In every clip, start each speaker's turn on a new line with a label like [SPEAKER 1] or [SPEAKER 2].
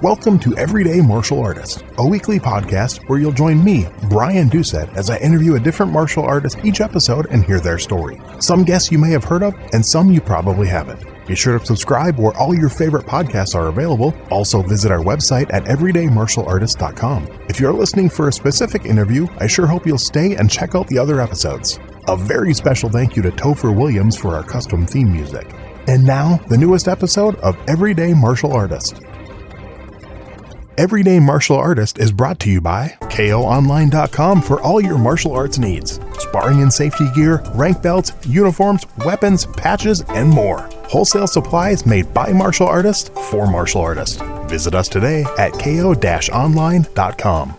[SPEAKER 1] Welcome to Everyday Martial Artist, a weekly podcast where you'll join me, Brian Doucette, as I interview a different martial artist each episode and hear their story. Some guests you may have heard of, and some you probably haven't. Be sure to subscribe where all your favorite podcasts are available. Also visit our website at everydaymartialartist.com. If you're listening for a specific interview, I sure hope you'll stay and check out the other episodes. A very special thank you to Topher Williams for our custom theme music. And now, the newest episode of Everyday Martial Artist. Everyday Martial Artist is brought to you by KOOnline.com for all your martial arts needs. Sparring and safety gear, rank belts, uniforms, weapons, patches, and more. Wholesale supplies made by martial artists for martial artists. Visit us today at ko-online.com.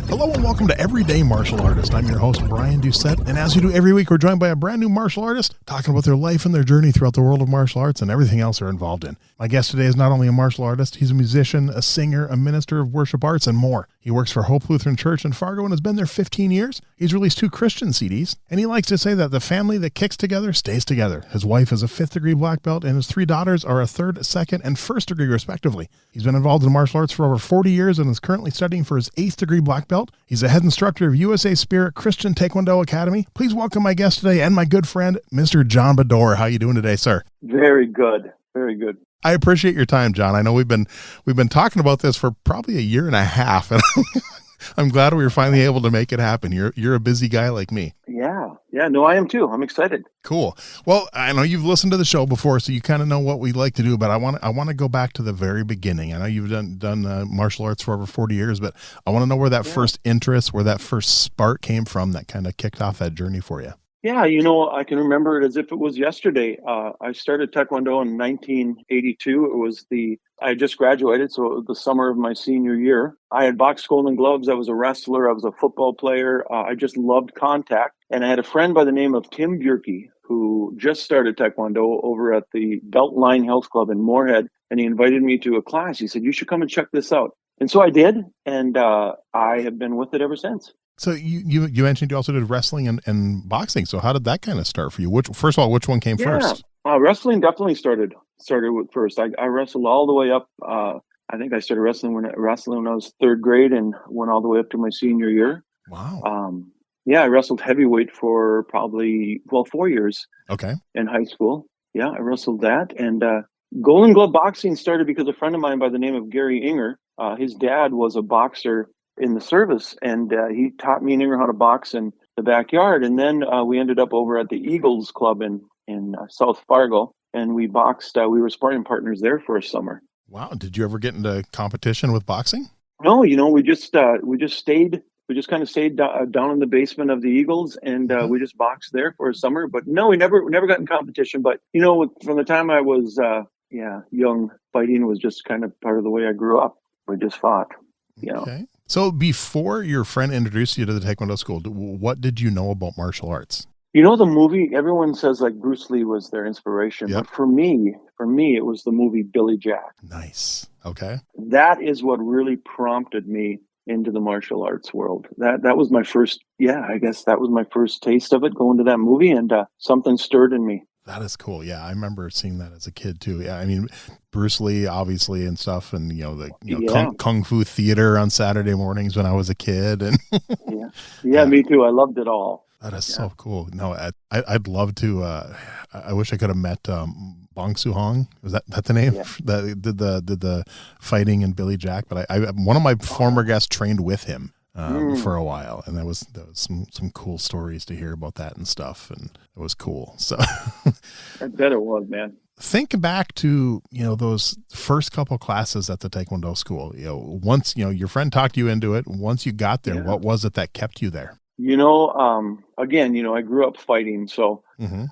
[SPEAKER 1] Hello and welcome to Everyday Martial Artist. I'm your host, Brian Doucette, and as we do every week, we're joined by a brand new martial artist talking about their life and their journey throughout the world of martial arts and everything else they're involved in. My guest today is not only a martial artist, he's a musician, a singer, a minister of worship arts, and more. He works for Hope Lutheran Church in Fargo and has been there 15 years. He's released 2 Christian CDs, and he likes to say that the family that kicks together stays together. His wife is a 5th degree black belt, and his 3 daughters are a 3rd, 2nd, and 1st degree respectively. He's been involved in martial arts for over 40 years and is currently studying for his 8th degree black belt. He's a head instructor of USA Spirit Christian Taekwondo Academy. Please welcome my guest today and my good friend, Mr. John Bedore. How are you doing today, sir?
[SPEAKER 2] Very good. Very good.
[SPEAKER 1] I appreciate your time, John. I know we've been talking about this for probably a year and a half, and I'm glad we were finally able to make it happen. You're a busy guy like me. Yeah. No, I am too. I'm excited. Cool. Well, I know you've listened to the show before, so you kind of know what we like to do. But I want to go back to the very beginning. I know you've done martial arts for over 40 years, but I want to know where that first interest, where that first spark came from, that kind of kicked off that journey for you.
[SPEAKER 2] Yeah, I can remember it as if it was yesterday. I started Taekwondo in 1982. I just graduated, so it was the summer of my senior year. I had boxed Golden Gloves. I was a wrestler. I was a football player. I just loved contact. And I had a friend by the name of Tim Bierke who just started Taekwondo over at the Beltline Health Club in Moorhead. And he invited me to a class. He said, you should come and check this out. And so I did. And I have been with it ever since.
[SPEAKER 1] So you mentioned you also did wrestling and boxing. So how did that kind of start for you? First of all, which one came first?
[SPEAKER 2] Wrestling definitely started with first. I wrestled all the way up. I think I started wrestling when I was 3rd grade and went all the way up to my senior year.
[SPEAKER 1] Wow.
[SPEAKER 2] I wrestled heavyweight for probably 4 years.
[SPEAKER 1] Okay.
[SPEAKER 2] In high school. Yeah, I wrestled that. And Golden Glove boxing started because a friend of mine by the name of Gary Inger, his dad was a boxer in the service, and he taught me and Inger how to box in the backyard. And then we ended up over at the Eagles Club in South Fargo, and we boxed. We were sparring partners there for a summer.
[SPEAKER 1] Wow! Did you ever get into competition with boxing?
[SPEAKER 2] No, we just kind of stayed down in the basement of the Eagles, and we just boxed there for a summer. But no, we never got in competition. But from the time I was young, fighting was just kind of part of the way I grew up. We just fought.
[SPEAKER 1] Okay. So before your friend introduced you to the Taekwondo school, what did you know about martial arts?
[SPEAKER 2] The movie, everyone says like Bruce Lee was their inspiration.
[SPEAKER 1] Yep.
[SPEAKER 2] But for me, it was the movie Billy Jack.
[SPEAKER 1] Nice. Okay.
[SPEAKER 2] That is what really prompted me into the martial arts world. That was my first, I guess that was my first taste of it, going to that movie, and something stirred in me.
[SPEAKER 1] That is cool. Yeah, I remember seeing that as a kid too. Yeah, I mean, Bruce Lee, obviously, and stuff, and Kung Fu theater on Saturday mornings when I was a kid, and
[SPEAKER 2] me too. I loved it all.
[SPEAKER 1] That is so cool. No, I'd love to. I wish I could have met Bong Soo-hong. Was that the name? Yeah. That did the fighting in Billy Jack? But I one of my former guests trained with him for a while, and that was some cool stories to hear about that and stuff, and it was cool. So
[SPEAKER 2] I bet it was, man.
[SPEAKER 1] Think back to those first couple classes at the Taekwondo school. Once your friend talked you into it. Once you got there, what was it that kept you there?
[SPEAKER 2] Again, I grew up fighting, so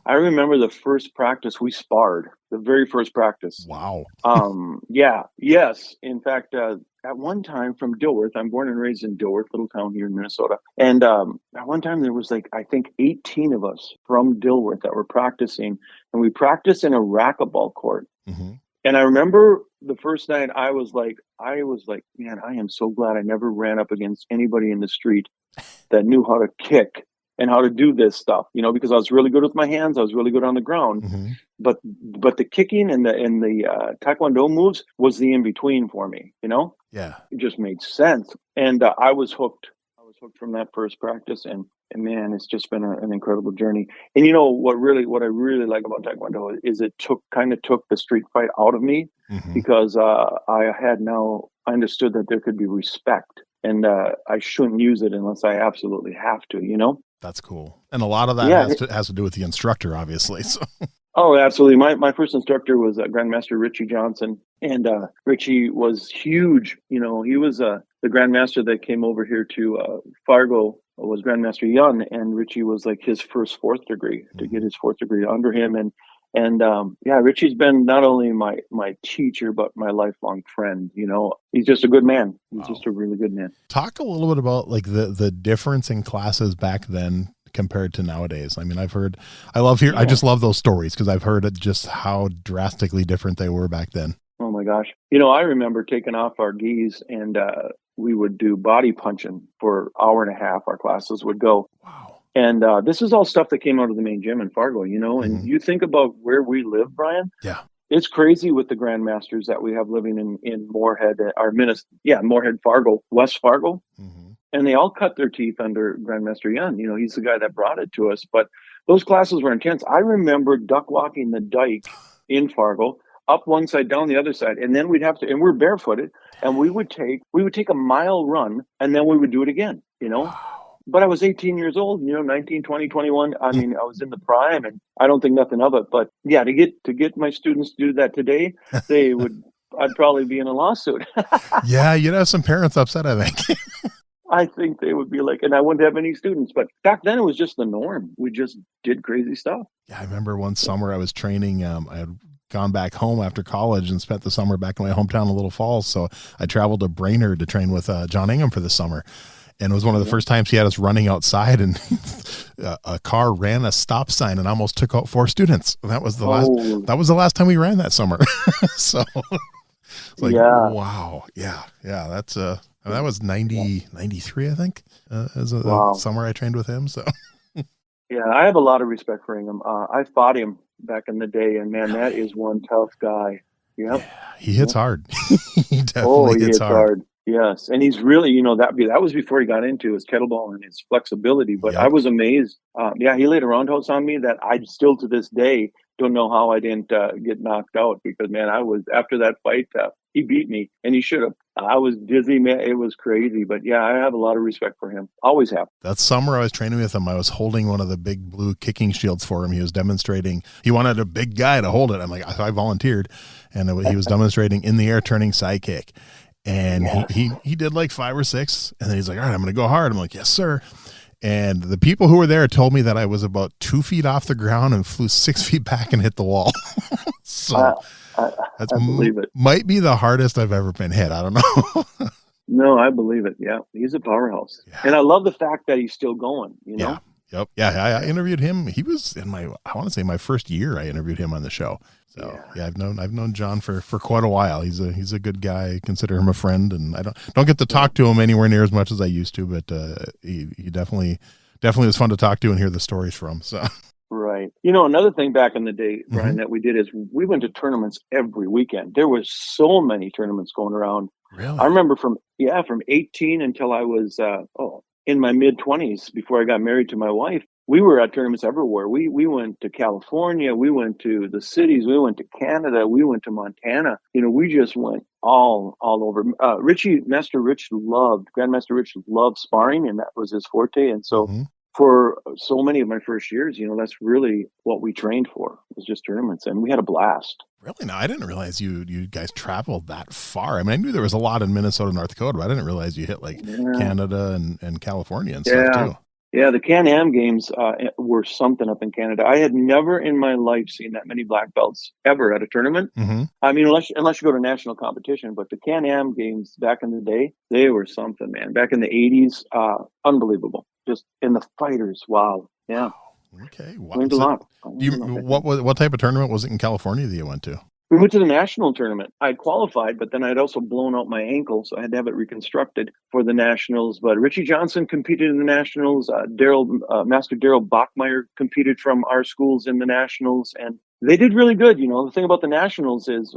[SPEAKER 2] I remember the first practice we sparred. The very first practice.
[SPEAKER 1] Wow.
[SPEAKER 2] Yes. In fact, at one time from Dilworth, I'm born and raised in Dilworth, little town here in Minnesota. And at one time there was I think 18 of us from Dilworth that were practicing, and we practiced in a racquetball court. Mm-hmm. And I remember the first night I was like, man, I am so glad I never ran up against anybody in the street that knew how to kick and how to do this stuff, because I was really good with my hands. I was really good on the ground,
[SPEAKER 1] Mm-hmm.
[SPEAKER 2] but the kicking and the Taekwondo moves was the in between for me.
[SPEAKER 1] Yeah.
[SPEAKER 2] It just made sense, and I was hooked. I was hooked from that first practice, and man, it's just been an incredible journey. And what I really like about Taekwondo is it took the street fight out of me,
[SPEAKER 1] Mm-hmm.
[SPEAKER 2] because I understood that there could be respect, and I shouldn't use it unless I absolutely have to.
[SPEAKER 1] That's cool. And a lot of that
[SPEAKER 2] Yeah.
[SPEAKER 1] has to do with the instructor, obviously. So
[SPEAKER 2] Oh, absolutely. My first instructor was Grandmaster Richie Johnson, and Richie was huge. He was the Grandmaster that came over here to Fargo, was Grandmaster Yun, and Richie was like his first fourth degree, to get his fourth degree under him. And Richie's been not only my teacher, but my lifelong friend. He's just a good man. He's just a really good man.
[SPEAKER 1] Talk a little bit about like the difference in classes back then compared to nowadays. I mean, I just love those stories, because I've heard just how drastically different they were back then.
[SPEAKER 2] Oh my gosh. I remember taking off our gis, and we would do body punching for an hour and a half. Our classes would go.
[SPEAKER 1] Wow.
[SPEAKER 2] And this is all stuff that came out of the main gym in Fargo, and you think about where we live, Brian.
[SPEAKER 1] Yeah.
[SPEAKER 2] It's crazy with the grandmasters that we have living in Moorhead, Moorhead, Fargo, West Fargo.
[SPEAKER 1] Mm-hmm.
[SPEAKER 2] And they all cut their teeth under Grandmaster Yun. He's the guy that brought it to us. But those classes were intense. I remember duck walking the dike in Fargo, up one side, down the other side. And then and we're barefooted, and we would take a mile run, and then we would do it again,
[SPEAKER 1] Wow.
[SPEAKER 2] But I was 18 years old, 19, 20, 21. I mean, I was in the prime, and I don't think nothing of it. But yeah, to get my students to do that today, I'd probably be in a lawsuit.
[SPEAKER 1] Yeah, you'd have some parents upset, I think.
[SPEAKER 2] I think they would be like, and I wouldn't have any students. But back then it was just the norm. We just did crazy stuff.
[SPEAKER 1] Yeah, I remember one summer I was training. I had gone back home after college and spent the summer back in my hometown of Little Falls. So I traveled to Brainerd to train with John Ingham for the summer. And it was one of the first times he had us running outside, and a car ran a stop sign and almost took out 4 students. And that was the last time we ran that summer. So it's like, wow. Yeah. Yeah. That's, that was 93, I think, as a summer I trained with him. So
[SPEAKER 2] yeah, I have a lot of respect for him. I fought him back in the day, and man, that is one tough guy. Yep. Yeah,
[SPEAKER 1] he hits hard. He definitely hits hard.
[SPEAKER 2] Yes, and he's really, that was before he got into his kettlebell and his flexibility. But I was amazed. He laid a roundhouse on me that I still to this day don't know how I didn't get knocked out, because man, after that fight, he beat me, and he should have. I was dizzy, man. It was crazy, but yeah, I have a lot of respect for him. Always have.
[SPEAKER 1] That summer I was training with him, I was holding one of the big blue kicking shields for him. He was demonstrating. He wanted a big guy to hold it. I'm like, I volunteered, and he was demonstrating in the air turning side kick. And he did like 5 or 6, and then he's like, all right, I'm going to go hard. I'm like, yes, sir. And the people who were there told me that I was about 2 feet off the ground and flew 6 feet back and hit the wall. So
[SPEAKER 2] I believe it.
[SPEAKER 1] Might be the hardest I've ever been hit. I don't know.
[SPEAKER 2] No, I believe it. Yeah, he's a powerhouse. Yeah. And I love the fact that he's still going,
[SPEAKER 1] Yeah. Yep. Yeah, I interviewed him. He was in my first year. I interviewed him on the show. So yeah, I've known John for quite a while. He's a good guy. I consider him a friend, and I don't get to talk to him anywhere near as much as I used to, but he definitely was fun to talk to and hear the stories from. So
[SPEAKER 2] right. Another thing back in the day, Brian, that we did is we went to tournaments every weekend. There was so many tournaments going around.
[SPEAKER 1] Really?
[SPEAKER 2] I remember from 18 until I was in my mid-20s, before I got married to my wife. We were at tournaments everywhere. We went to California. We went to the cities. We went to Canada. We went to Montana. We just went all over. Grandmaster Rich loved sparring, and that was his forte. And so for so many of my first years, that's really what we trained for, was just tournaments, and we had a blast.
[SPEAKER 1] Really? No, I didn't realize you guys traveled that far. I mean, I knew there was a lot in Minnesota, North Dakota, but I didn't realize you hit like Canada and California and stuff too.
[SPEAKER 2] Yeah, the Can-Am games were something up in Canada. I had never in my life seen that many black belts ever at a tournament. Mm-hmm. I mean, unless you go to national competition, but the Can-Am games back in the day, they were something, man. Back in the 80s, unbelievable. Just in the fighters, wow. Yeah.
[SPEAKER 1] Okay.
[SPEAKER 2] Wow. Learned a lot.
[SPEAKER 1] What type of tournament was it in California that you went to?
[SPEAKER 2] We went to the national tournament. I qualified, but then I'd also blown out my ankle, so I had to have it reconstructed for the nationals. But Richie Johnson competed in the nationals. Master Daryl Bachmeyer competed from our schools in the nationals, and they did really good. The thing about the nationals is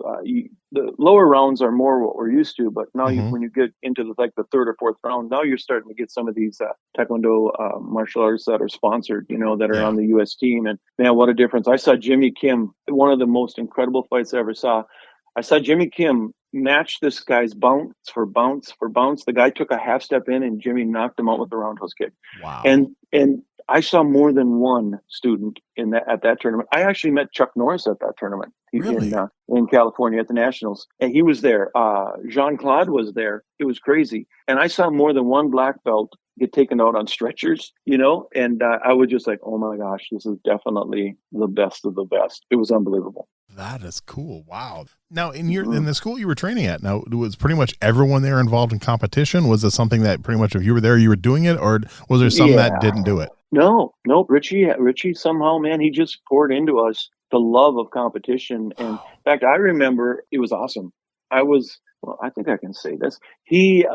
[SPEAKER 2] the lower rounds are more what we're used to, but now when you get into the third or fourth round, now you're starting to get some of these Taekwondo martial arts that are sponsored, that are on the U.S. team. And man, what a difference. I saw Jimmy Kim, one of the most incredible fights I ever saw. I saw Jimmy Kim match this guy's bounce for bounce for bounce. The guy took a half step in and Jimmy knocked him out with the roundhouse kick.
[SPEAKER 3] Wow.
[SPEAKER 2] And I saw more than one student at that tournament. I actually met Chuck Norris at that tournament in California at the Nationals, and he was there. Jean-Claude was there. It was crazy, and I saw more than one black belt get taken out on stretchers. And I was just like, oh my gosh, this is definitely the best of the best. It was unbelievable.
[SPEAKER 3] That is cool. Wow. Now, in the school you were training at, now, was pretty much everyone there involved in competition? Was it something that pretty much if you were there, you were doing it, or was there some that didn't do it?
[SPEAKER 2] No. Richie somehow, man, he just poured into us the love of competition. And in fact, I remember it was awesome. I think I can say this. He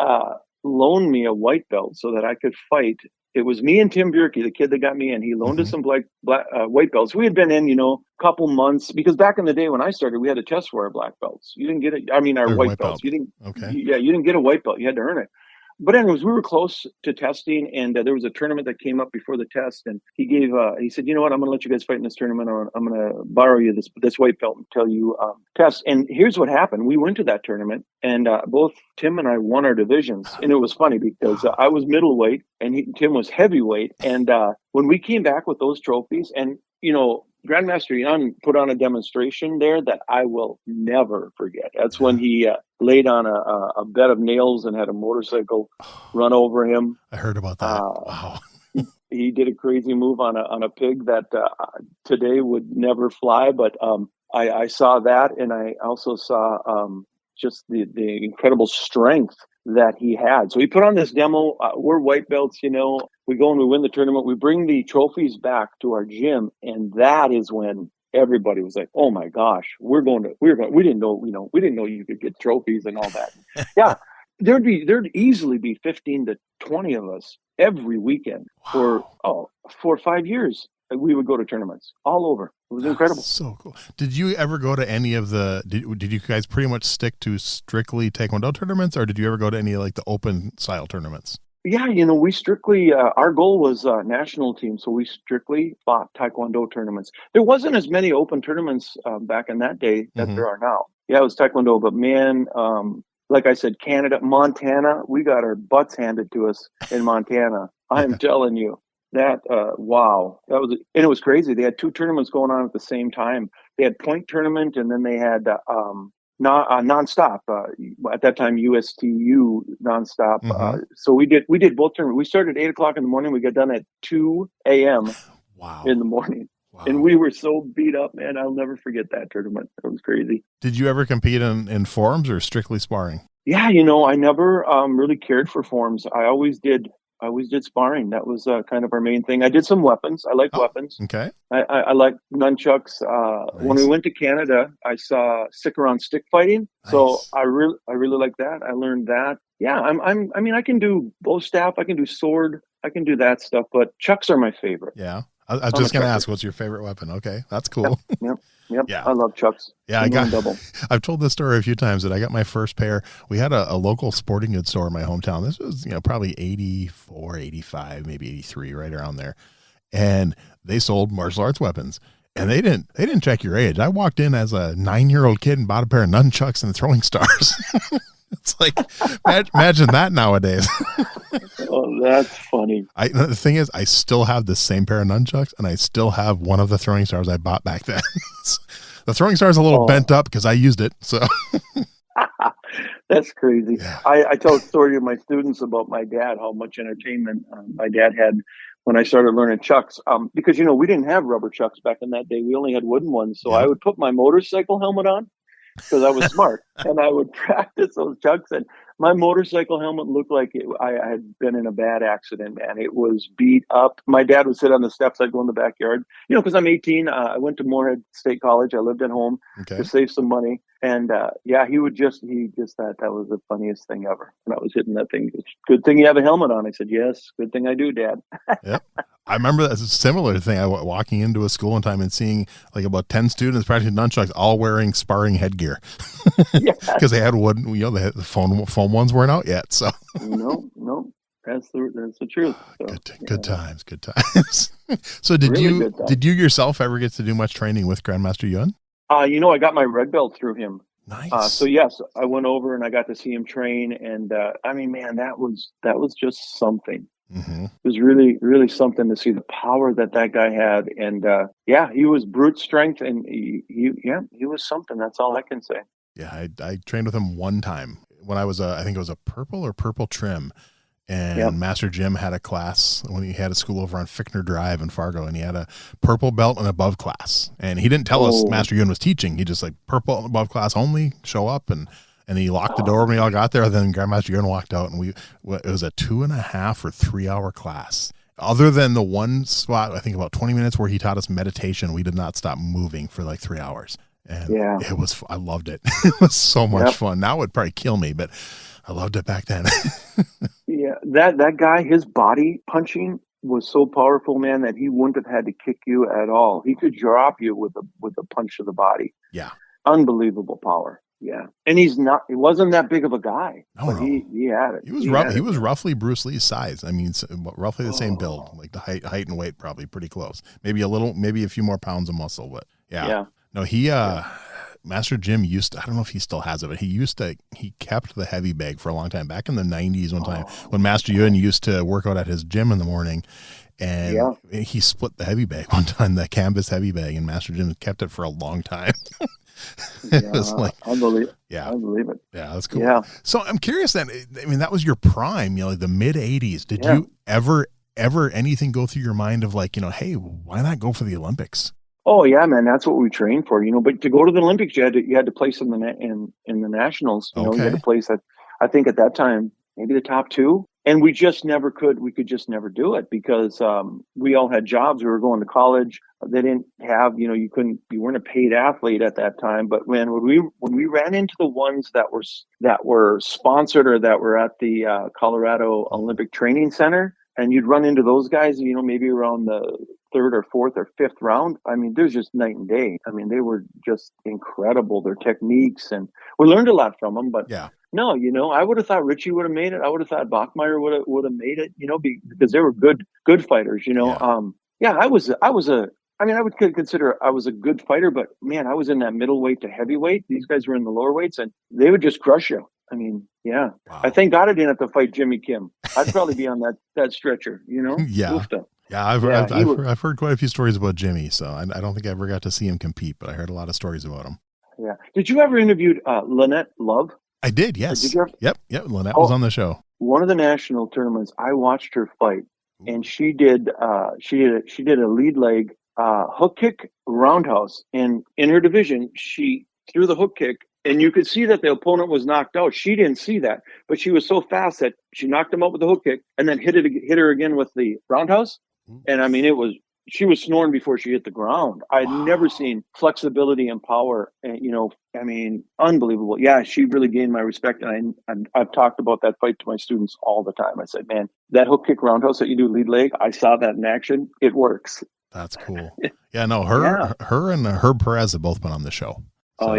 [SPEAKER 2] loaned me a white belt so that I could fight. It was me and Tim Bierke, the kid that got me in. He loaned us some white belts. We had been in, a couple months, because back in the day when I started, we had to test for our black belts. You didn't get it. I mean, our white belts. You didn't. Okay. You didn't get a white belt. You had to earn it. But anyways, we were close to testing, and there was a tournament that came up before the test, and he said, you know what, I'm going to let you guys fight in this tournament, or I'm going to borrow you this white belt until you test. And here's what happened. We went to that tournament, and both Tim and I won our divisions. And it was funny because I was middleweight, and Tim was heavyweight. And when we came back with those trophies, and, Grandmaster Young put on a demonstration there that I will never forget. That's when he laid on a bed of nails and had a motorcycle run over him.
[SPEAKER 3] I heard about that. Wow.
[SPEAKER 2] He did a crazy move on a pig that today would never fly. But I saw that, and I also saw just the incredible strength that he had. So he put on this demo. We're white belts, we go and we win the tournament. We bring the trophies back to our gym. And that is when everybody was like, oh my gosh, we didn't know you could get trophies and all that. Yeah. There'd easily be 15 to 20 of us every weekend for 4 or 5 years. We would go to tournaments all over. It was incredible.
[SPEAKER 3] So cool. Did you ever go to any of did you guys pretty much stick to strictly Taekwondo tournaments, or did you ever go to any the open style tournaments?
[SPEAKER 2] Yeah, we strictly, our goal was national team. So we strictly fought Taekwondo tournaments. There wasn't as many open tournaments back in that day that there are now. Yeah, it was Taekwondo, but man, like I said, Canada, Montana, we got our butts handed to us in Montana. I'm telling you. That wow, and it was crazy. They had 2 tournaments going on at the same time. They had point tournament, and then they had nonstop. At that time, USTU nonstop. So we did both tournaments. We started at 8:00 in the morning. We got done at 2 a.m.
[SPEAKER 3] Wow.
[SPEAKER 2] in the morning.
[SPEAKER 3] Wow.
[SPEAKER 2] And we were so beat up, man. I'll never forget that tournament. It was crazy.
[SPEAKER 3] Did you ever compete in forms or strictly sparring?
[SPEAKER 2] Yeah, I never really cared for forms. I always did sparring. That was kind of our main thing. I did some weapons. I like weapons.
[SPEAKER 3] Okay.
[SPEAKER 2] I like nunchucks. Nice. When we went to Canada, I saw stick-around stick fighting. Nice. So I really like that. I learned that. Yeah, I can do bow staff. I can do sword. I can do that stuff. But chucks are my favorite.
[SPEAKER 3] Yeah. I was just going to ask, what's your favorite weapon? Okay, that's cool.
[SPEAKER 2] Yep.
[SPEAKER 3] Yeah.
[SPEAKER 2] I love chucks.
[SPEAKER 3] Yeah, I've told this story a few times that I got my first pair. We had a local sporting goods store in my hometown. This was, probably 84, 85, maybe 83, right around there. And they sold martial arts weapons. And they didn't check your age. I walked in as a 9-year-old kid and bought a pair of nunchucks and throwing stars. It's like, imagine that nowadays.
[SPEAKER 2] Oh, that's funny.
[SPEAKER 3] The thing is, I still have the same pair of nunchucks, and I still have one of the throwing stars I bought back then. The throwing star is a little bent up because I used it. So
[SPEAKER 2] that's crazy. Yeah. I tell a story to my students about my dad, how much entertainment my dad had when I started learning chucks. Because, we didn't have rubber chucks back in that day. We only had wooden ones. So I would put my motorcycle helmet on because I was smart, and I would practice those chucks. And My motorcycle helmet looked like I had been in a bad accident, man. It was beat up. My dad would sit on the steps. I'd go in the backyard, because I'm 18. I went to Moorhead State College. I lived at home to save some money. And he just thought that was the funniest thing ever. And I was hitting that thing. It's good thing you have a helmet on. I said, yes, good thing I do, Dad.
[SPEAKER 3] Yep. I remember that's a similar thing. I was walking into a school one time and seeing like about 10 students practicing nunchucks, all wearing sparring headgear because they had wood. The foam ones weren't out yet. So
[SPEAKER 2] no, that's the truth. So,
[SPEAKER 3] good times. So did you yourself ever get to do much training with Grandmaster Yun?
[SPEAKER 2] I got my red belt through him.
[SPEAKER 3] Nice.
[SPEAKER 2] So yes, I went over and I got to see him train, and man, that was just something.
[SPEAKER 3] Mm-hmm.
[SPEAKER 2] It was really, really something to see the power that guy had, and he was brute strength, and he was something. That's all I can say.
[SPEAKER 3] Yeah, I trained with him one time when I was I think it was a purple trim, and Master Jim had a class when he had a school over on Fickner Drive in Fargo, and he had a purple belt and above class, and he didn't tell us Master Yun was teaching. He just like purple and above class only, show up, and he locked the door when we all got there. Then Grandmaster Yun walked out, and it was a 2.5 or 3 hour class. Other than the one spot, I think about 20 minutes where he taught us meditation, we did not stop moving for like 3 hours. And it was, I loved it. It was so much fun. Now it would probably kill me, but I loved it back then.
[SPEAKER 2] Yeah, that guy, his body punching was so powerful, man, that he wouldn't have had to kick you at all. He could drop you with a punch to the body.
[SPEAKER 3] Yeah.
[SPEAKER 2] Unbelievable power. Yeah. And he wasn't that big of a guy.
[SPEAKER 3] No.
[SPEAKER 2] He had it.
[SPEAKER 3] He was roughly Bruce Lee's size. I mean, roughly the same build, like the height and weight, probably pretty close. Maybe a few more pounds of muscle, but yeah. No, Master Jim I don't know if he still has it, but he kept the heavy bag for a long time. Back in the 90s one time when Master Yun used to work out at his gym in the morning, and he split the heavy bag one time, the canvas heavy bag, and Master Jim kept it for a long time. It was like,
[SPEAKER 2] I believe it.
[SPEAKER 3] Yeah, that's cool.
[SPEAKER 2] Yeah.
[SPEAKER 3] So I'm curious then, I mean, that was your prime, like the mid 80s. Did you ever anything go through your mind of like, hey, why not go for the Olympics?
[SPEAKER 2] Oh yeah, man, that's what we trained for, but to go to the Olympics, you had to place in the nationals. You had to place at, I think at that time, maybe the top 2. And we just never could. We could just never do it because we all had jobs. We were going to college. They didn't have, you weren't a paid athlete at that time. But when we ran into the ones that were sponsored or that were at the Colorado Olympic Training Center, and you'd run into those guys, maybe around the 3rd or 4th or 5th round. I mean, there's just night and day. I mean, they were just incredible, their techniques, and we learned a lot from them. But no, I would have thought Richie would have made it. I would have thought Bachmeyer would have made it, because they were good fighters, I would consider I was a good fighter, but man, I was in that middleweight to heavyweight. These guys were in the lower weights, and they would just crush you. I mean, Wow. I thank God I didn't have to fight Jimmy Kim. I'd probably be on that stretcher,
[SPEAKER 3] Yeah.
[SPEAKER 2] Oofta.
[SPEAKER 3] Yeah, I've heard quite a few stories about Jimmy, so I don't think I ever got to see him compete, but I heard a lot of stories about him.
[SPEAKER 2] Yeah. Did you ever interview Lynette Love?
[SPEAKER 3] I did, yes. Did you ever? Yep. Lynette was on the show.
[SPEAKER 2] One of the national tournaments, I watched her fight, and she did a lead leg hook kick roundhouse, and in her division, she threw the hook kick, and you could see that the opponent was knocked out. She didn't see that, but she was so fast that she knocked him out with the hook kick, and then hit her again with the roundhouse. And I mean, she was snoring before she hit the ground. I'd never seen flexibility and power, and unbelievable. Yeah, she really gained my respect, and I've talked about that fight to my students all the time. I said, man, that hook kick roundhouse that you do lead leg, I saw that in action. It works.
[SPEAKER 3] That's cool. Yeah, no, her and Herb Perez have both been on the show. So,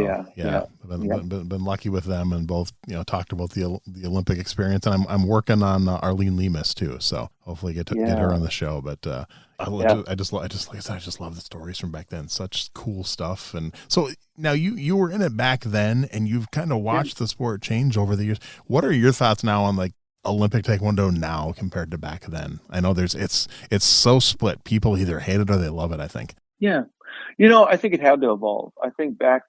[SPEAKER 3] been lucky with them, and both talked about the Olympic experience, and I'm working on Arlene Lemus too, so hopefully get her on the show. But I just like I said, I just love the stories from back then. Such cool stuff. And so now you were in it back then, and you've kind of watched the sport change over the years. What are your thoughts now on like Olympic Taekwondo now compared to back then? I know it's so split. People either hate it or they love it, I think.
[SPEAKER 2] Yeah, I think it had to evolve. I think back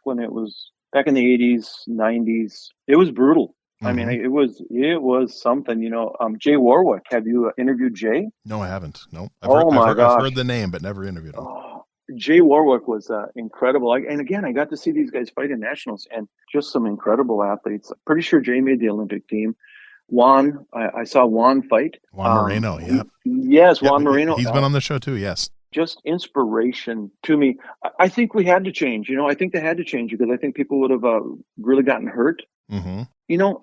[SPEAKER 2] when it was back in the 80s, 90s, it was brutal. Mm-hmm. I mean, it was something, Jay Warwick. Have you interviewed Jay?
[SPEAKER 3] No, I haven't. No.
[SPEAKER 2] I've
[SPEAKER 3] heard the name, but never interviewed him.
[SPEAKER 2] Jay Warwick was incredible. And again, I got to see these guys fight in nationals, and just some incredible athletes. Pretty sure Jay made the Olympic team. Juan, I saw Juan fight.
[SPEAKER 3] Juan Moreno, yeah.
[SPEAKER 2] Yes,
[SPEAKER 3] Yep,
[SPEAKER 2] Juan Moreno.
[SPEAKER 3] He's been on the show too, yes.
[SPEAKER 2] Just inspiration to me. I think we had to change. I think they had to change because I think people would have really gotten hurt.
[SPEAKER 3] Mm-hmm.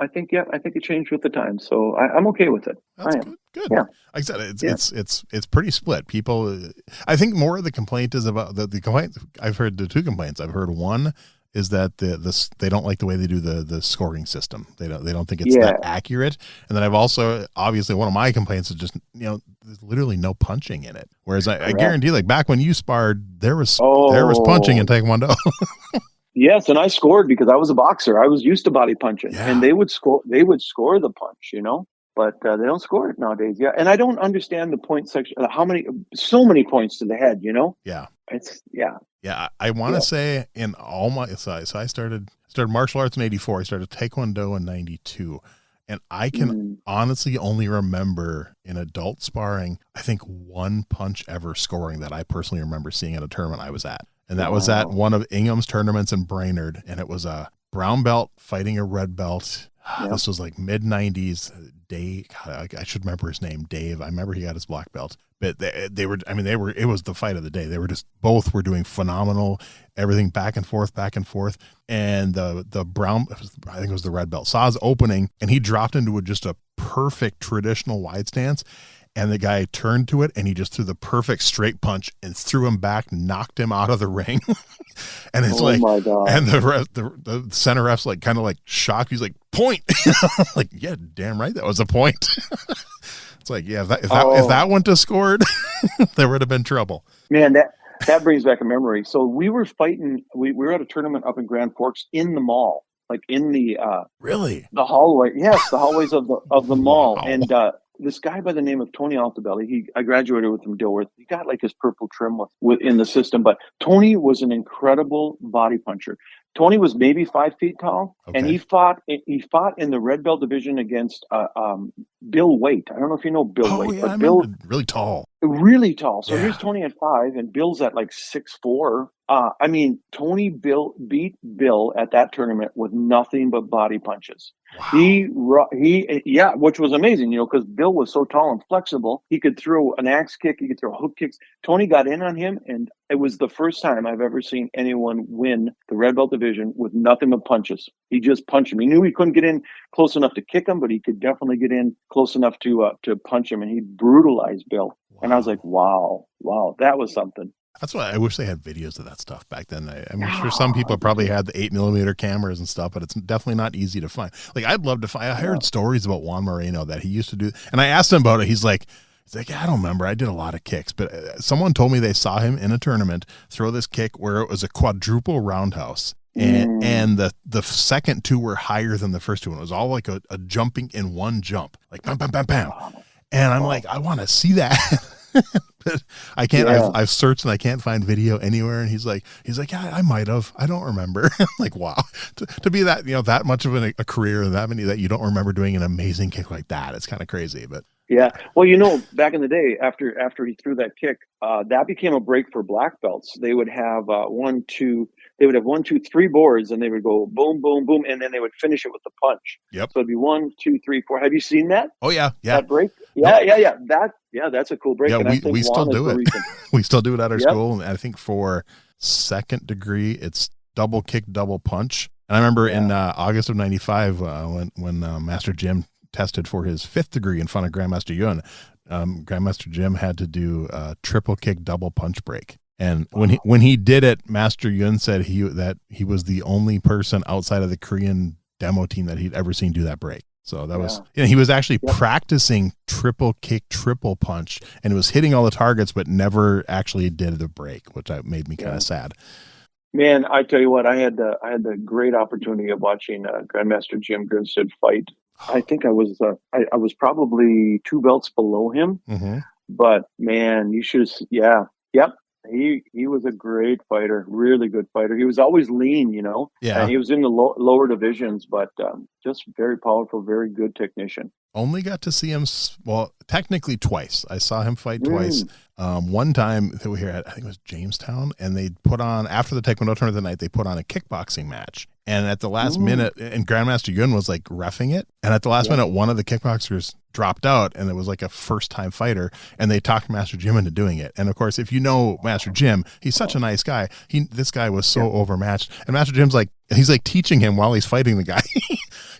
[SPEAKER 2] I think it changed with the times. So I'm okay with it.
[SPEAKER 3] That's good. Yeah. Like I said, it's pretty split. People, I think more of the complaint is about the complaint. I've heard the two complaints. I've heard one is that they don't like the way they do the scoring system. They don't think it's that accurate. And then I've also, obviously, one of my complaints is just there's literally no punching in it. Whereas I guarantee, like back when you sparred, there was punching in Taekwondo.
[SPEAKER 2] Yes, and I scored because I was a boxer. I was used to body punching, and they would score the punch, but they don't score it nowadays. Yeah, and I don't understand the point section. So many points to the head,
[SPEAKER 3] Yeah.
[SPEAKER 2] Yeah,
[SPEAKER 3] I want to say in all my so I started martial arts in 84. I started Taekwondo in 92. And I can honestly only remember in adult sparring, I think one punch ever scoring that I personally remember seeing at a tournament I was at. And that was at one of Ingham's tournaments in Brainerd. And it was a brown belt fighting a red belt. Yep. This was like mid 90s. Dave, I should remember his name, Dave. I remember he got his black belt. But it was the fight of the day. They were both were doing phenomenal, everything back and forth. And the brown, I think it was the red belt, saw his opening and he dropped into just a perfect traditional wide stance. And the guy turned to it and he just threw the perfect straight punch and threw him back, knocked him out of the ring. And it's
[SPEAKER 2] my God.
[SPEAKER 3] And the center ref's like kind of like shocked. He's like, point. Like, yeah, damn right. That was a point. It's like, yeah, if that wouldn't have scored, there would have been trouble.
[SPEAKER 2] Man, that brings back a memory. So we were fighting, we were at a tournament up in Grand Forks in the mall, like in the the hallway. Yes, the hallways of the mall.
[SPEAKER 3] Wow.
[SPEAKER 2] And this guy by the name of Tony Altabelli, I graduated with him Dilworth. He got like his purple trim in the system, but Tony was an incredible body puncher. Tony was maybe 5 feet tall, and he fought in the red belt division against Bill Waite. I don't know if you know Bill Waite, but Bill
[SPEAKER 3] really tall.
[SPEAKER 2] Really tall. So here's Tony at 5, and Bill's at like 6'4". Tony beat Bill at that tournament with nothing but body punches. Wow. Which was amazing, because Bill was so tall and flexible. He could throw an axe kick, he could throw hook kicks. Tony got in on him, and it was the first time I've ever seen anyone win the red belt division with nothing but punches. He just punched him. He knew he couldn't get in close enough to kick him, but he could definitely get in close enough to punch him, and he brutalized Bill. Wow. And I was like, wow, that was something.
[SPEAKER 3] That's why I wish they had videos of that stuff back then. I'm sure some people probably had the 8mm cameras and stuff, but it's definitely not easy to find. Like, I'd love to find. I heard stories about Juan Moreno that he used to do, and I asked him about it. He's like, I don't remember. I did a lot of kicks, but someone told me they saw him in a tournament throw this kick where it was a quadruple roundhouse. And the second two were higher than the first two. And it was all like a jumping in one jump, like bam, bam, bam, bam. And I'm like, I want to see that. But I can't. I've searched and I can't find video anywhere. And he's like, yeah, I might have. I don't remember. Like, wow, to be that that much of a career and that many that you don't remember doing an amazing kick like that. It's kind of crazy, but.
[SPEAKER 2] Yeah. Well, back in the day, after he threw that kick, that became a break for black belts. They would have 1, 2, 3 boards, and they would go boom, boom, boom, and then they would finish it with the punch.
[SPEAKER 3] Yep.
[SPEAKER 2] So it'd be 1, 2, 3, 4. Have you seen that?
[SPEAKER 3] Oh yeah.
[SPEAKER 2] That break? Yeah. That's a cool break.
[SPEAKER 3] Yeah,
[SPEAKER 2] and
[SPEAKER 3] we still do it. We still do it at our school, and I think for second degree, it's double kick, double punch. And I remember in August of '95 when Master Jim tested for his 5th degree in front of Grandmaster Yun, Grandmaster Jim had to do a triple kick double punch break. And when he did it, Master Yun said that he was the only person outside of the Korean demo team that he'd ever seen do that break. So that was, he was actually practicing triple kick, triple punch, and it was hitting all the targets, but never actually did the break, which made me kind of sad.
[SPEAKER 2] Man, I tell you what, I had the great opportunity of watching Grandmaster Jim Grinstead fight. I think I was probably 2 belts below him, but man, you should have, yep. He was a great fighter, really good fighter. He was always lean,
[SPEAKER 3] Yeah.
[SPEAKER 2] and he was in the lower divisions, but just very powerful, very good technician.
[SPEAKER 3] Only got to see him, well, technically twice. I saw him fight twice.
[SPEAKER 2] Mm.
[SPEAKER 3] One time that we were at, I think it was Jamestown, and they put on, after the Taekwondo tournament of the night, they put on a kickboxing match. And at the last minute, and Grandmaster Yun was like reffing it. And at the last minute, one of the kickboxers dropped out, and it was like a first-time fighter, and they talked Master Jim into doing it. And of course, if you know Master Jim, he's such a nice guy. This guy was so overmatched, and Master Jim's like, he's like teaching him while he's fighting the guy.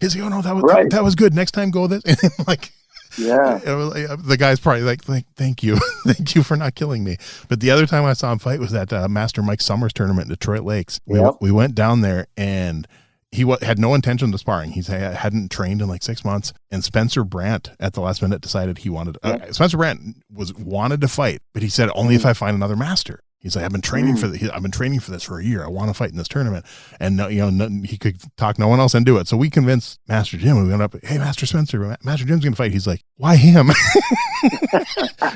[SPEAKER 3] He's like, oh no, that was good. Next time, go this. And like, the guy's probably like, thank you, thank you for not killing me. But the other time I saw him fight was at Master Mike Summers tournament in Detroit Lakes. We went down there, and he had no intention of sparring. He hadn't trained in like 6 months. And Spencer Brandt at the last minute decided he wanted. Spencer Brandt wanted to fight, but he said only if I find another master. He's like, I've been training for this for a year. I want to fight in this tournament. And he could talk no one else into it. So we convinced Master Jim, and we went up, hey, Master Spencer, Master Jim's going to fight. He's like, why him?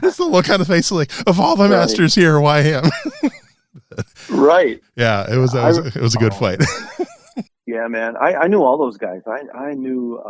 [SPEAKER 3] It's the look on the face, like, of all the masters here, why him?
[SPEAKER 2] Right.
[SPEAKER 3] Yeah, it was a good fight.
[SPEAKER 2] Yeah, man. I knew all those guys. I knew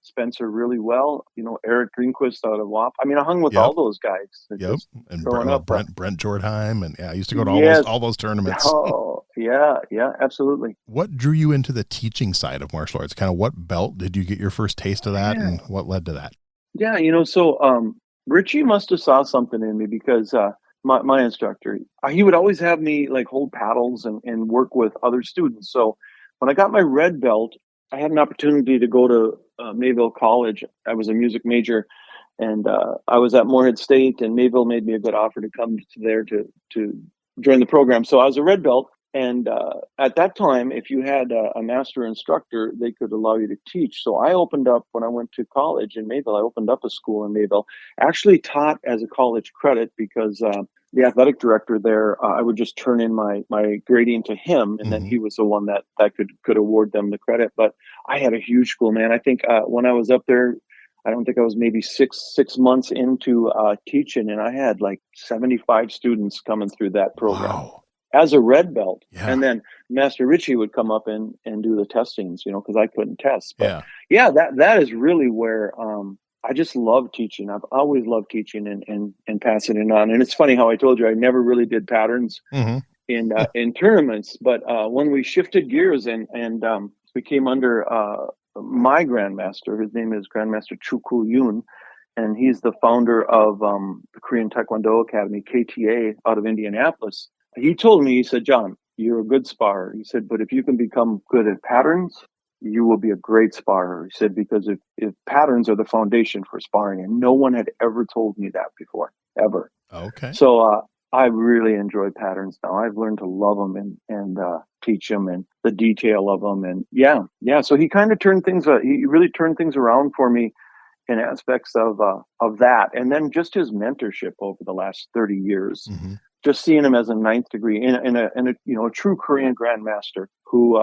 [SPEAKER 2] Spencer really well. Eric Greenquist out of WAP. I mean, I hung with all those guys.
[SPEAKER 3] Yep. And Brent Jordheim. And I used to go to all those tournaments.
[SPEAKER 2] Oh, yeah, absolutely.
[SPEAKER 3] What drew you into the teaching side of martial arts? Kind of what belt did you get your first taste of that, and what led to that?
[SPEAKER 2] Yeah, so Richie must have saw something in me, because my instructor, he would always have me like hold paddles and work with other students. So when I got my red belt, I had an opportunity to go to Mayville College. I was a music major, and I was at Morehead State, and Mayville made me a good offer to come to there to join the program. So I was a red belt, and at that time, if you had a master instructor, they could allow you to teach. So I opened up, when I went to college in Mayville, I opened up a school in Mayville, actually taught as a college credit, because the athletic director there, I would just turn in my grading to him, and then he was the one that could award them the credit. But I had a huge school, man. I think when I was up there, I don't think I was maybe six months into teaching, and I had like 75 students coming through that program.
[SPEAKER 3] Wow.
[SPEAKER 2] As a red belt.
[SPEAKER 3] Yeah.
[SPEAKER 2] And then Master Richie would come up and do the testings, because I couldn't test. But that is really where I just love teaching. I've always loved teaching and passing it on. And it's funny how I told you I never really did patterns in tournaments, but when we shifted gears and we came under my grandmaster, his name is Grandmaster Chukwu Yoon, and he's the founder of the Korean Taekwondo Academy, KTA, out of Indianapolis. He told me, he said, John, you're a good sparrer. He said, but if you can become good at patterns, you will be a great sparrer. He said, because if patterns are the foundation for sparring, and no one had ever told me that before, ever.
[SPEAKER 3] Okay.
[SPEAKER 2] So I really enjoy patterns now. I've learned to love them and teach them, and the detail of them. And yeah. So he kind of he really turned things around for me in aspects of that. And then just his mentorship over the last 30 years. Mm-hmm. Just seeing him as a ninth degree in a true Korean grandmaster who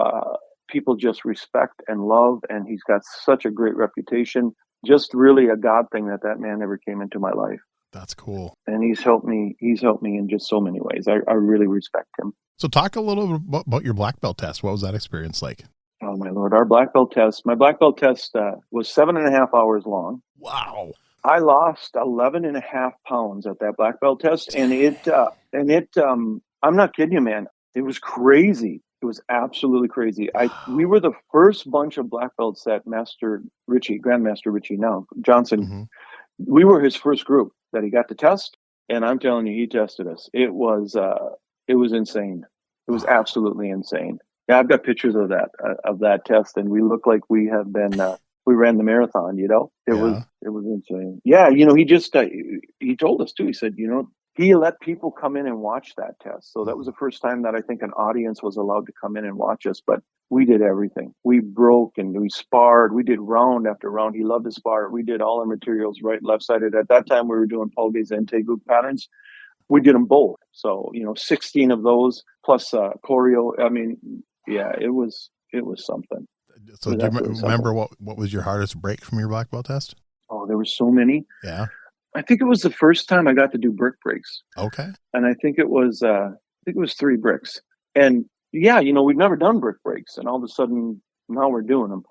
[SPEAKER 2] people just respect and love, and he's got such a great reputation. Just really a God thing that man never came into my life.
[SPEAKER 3] That's cool.
[SPEAKER 2] And he's helped me in just so many ways. I really respect him.
[SPEAKER 3] So talk a little bit about your black belt test. What was that experience like?
[SPEAKER 2] Oh my Lord, my black belt test was 7.5 hours long.
[SPEAKER 3] Wow.
[SPEAKER 2] I lost 11.5 pounds at that black belt test, and I'm not kidding you, man. It was crazy. It was absolutely crazy. We were the first bunch of black belts that Grandmaster Richie now, Johnson, we were his first group that he got to test. And I'm telling you, he tested us. It was insane. It was absolutely insane. Yeah, I've got pictures of that test, and we look like we have been, we ran the marathon, It was insane. Yeah. He just, he told us too, he said, he let people come in and watch that test. So that was the first time that I think an audience was allowed to come in and watch us. But we did everything. We broke and we sparred. We did round after round. He loved to spar. We did all our materials right, left-sided. At that time, we were doing Polge's and Taeguk patterns. We did them both. So, 16 of those plus choreo. I mean, yeah, it was something.
[SPEAKER 3] So do you remember what was your hardest break from your black belt test?
[SPEAKER 2] Oh, there were so many.
[SPEAKER 3] Yeah.
[SPEAKER 2] I think it was the first time I got to do brick breaks.
[SPEAKER 3] Okay.
[SPEAKER 2] And I think it was 3 bricks. And yeah, we've never done brick breaks, and all of a sudden now we're doing them.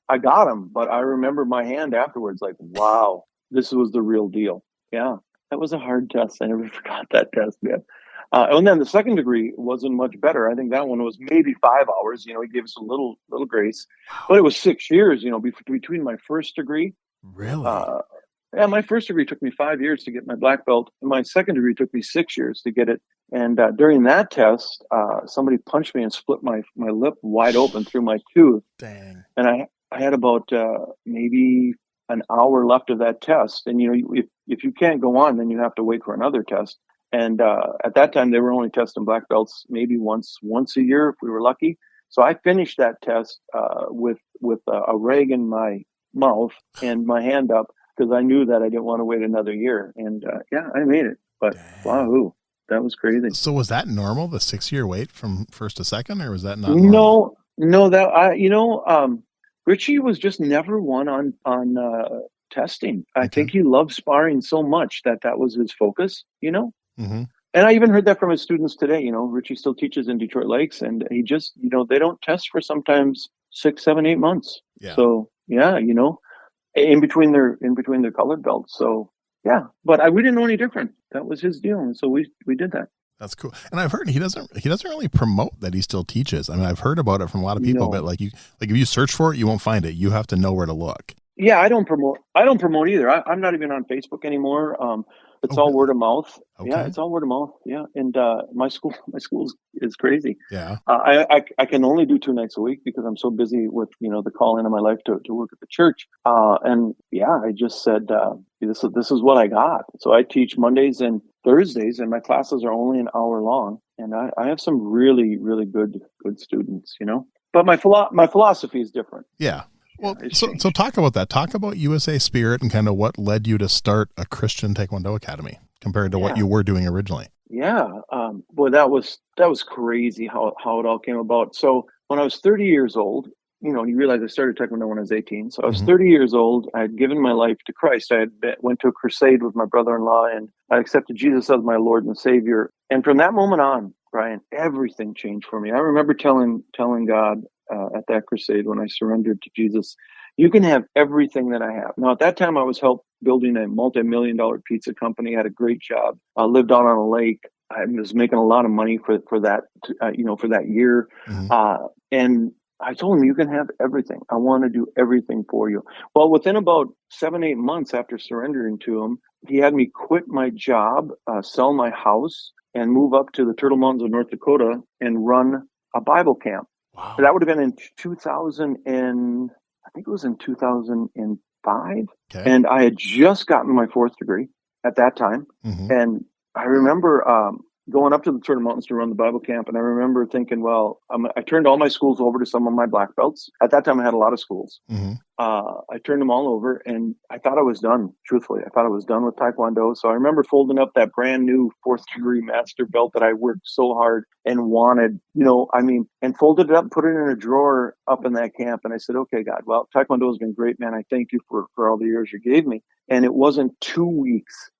[SPEAKER 2] I got them, but I remember my hand afterwards, like, wow, this was the real deal. Yeah, that was a hard test. I never forgot that test, man. And then the second degree wasn't much better. I think that one was maybe 5 hours. He gave us a little grace, but it was 6 years. Between my first degree.
[SPEAKER 3] Really?
[SPEAKER 2] Yeah, my first degree took me 5 years to get my black belt, and my second degree took me 6 years to get it. And during that test, somebody punched me and split my lip wide open through my tooth.
[SPEAKER 3] Dang.
[SPEAKER 2] And I had about maybe an hour left of that test. And if you can't go on, then you have to wait for another test. And at that time, they were only testing black belts maybe once a year if we were lucky. So I finished that test with a rag in my mouth and my hand up, because I knew that I didn't want to wait another year. And yeah, I made it. But wahoo, that was crazy.
[SPEAKER 3] So was that normal, the 6-year wait from first to second, or was that not normal?
[SPEAKER 2] No, that Richie was just never one on testing. I think he loved sparring so much that was his focus,
[SPEAKER 3] Mm-hmm.
[SPEAKER 2] And I even heard that from his students today. Richie still teaches in Detroit Lakes, and he just, they don't test for sometimes 6, 7, 8 months.
[SPEAKER 3] Yeah.
[SPEAKER 2] So yeah, in between their colored belts. So yeah, but we didn't know any different. That was his deal, and so we did that.
[SPEAKER 3] That's cool. And I've heard he doesn't really promote that he still teaches. I mean, I've heard about it from a lot of people, but if you search for it, you won't find it. You have to know where to look.
[SPEAKER 2] Yeah, I don't promote either. I'm not even on Facebook anymore. It's all word of mouth. Okay. Yeah, it's all word of mouth. Yeah, and my school is crazy.
[SPEAKER 3] Yeah.
[SPEAKER 2] I can only do 2 nights a week because I'm so busy with the call in of my life to work at the church. And yeah, I just said this is what I got. So I teach Mondays and Thursdays, and my classes are only an hour long. And I have some really, really good students. But my philosophy is different.
[SPEAKER 3] Yeah. Well, so talk about that. Talk about USA Spirit and kind of what led you to start a Christian Taekwondo Academy compared to what you were doing originally.
[SPEAKER 2] Yeah. Boy, that was crazy how it all came about. So when I was 30 years old, you realize I started Taekwondo when I was 18. So I was 30 years old. I had given my life to Christ. I went to a crusade with my brother-in-law, and I accepted Jesus as my Lord and Savior. And from that moment on, Brian, everything changed for me. I remember telling God, at that crusade when I surrendered to Jesus, you can have everything that I have. Now, at that time, I was building a multi-million-dollar pizza company, had a great job, lived out on a lake. I was making a lot of money for that, for that year. Mm-hmm. And I told him, you can have everything. I want to do everything for you. Well, within about 7, 8 months after surrendering to him, he had me quit my job, sell my house, and move up to the Turtle Mountains of North Dakota and run a Bible camp. Wow. That would have been in 2000, and I think it was in 2005. Okay. And I had just gotten my 4th degree at that time. Mm-hmm. And I remember going up to the Turtle Mountains to run the Bible camp. And I remember thinking, well, I turned all my schools over to some of my black belts. At that time, I had a lot of schools. Mm-hmm. I turned them all over, and I thought I was done. Truthfully, I thought I was done with Taekwondo. So I remember folding up that brand new 4th degree master belt that I worked so hard and wanted, and folded it up and put it in a drawer up in that camp. And I said, okay, God, well, Taekwondo has been great, man. I thank you for all the years you gave me. And it wasn't 2 weeks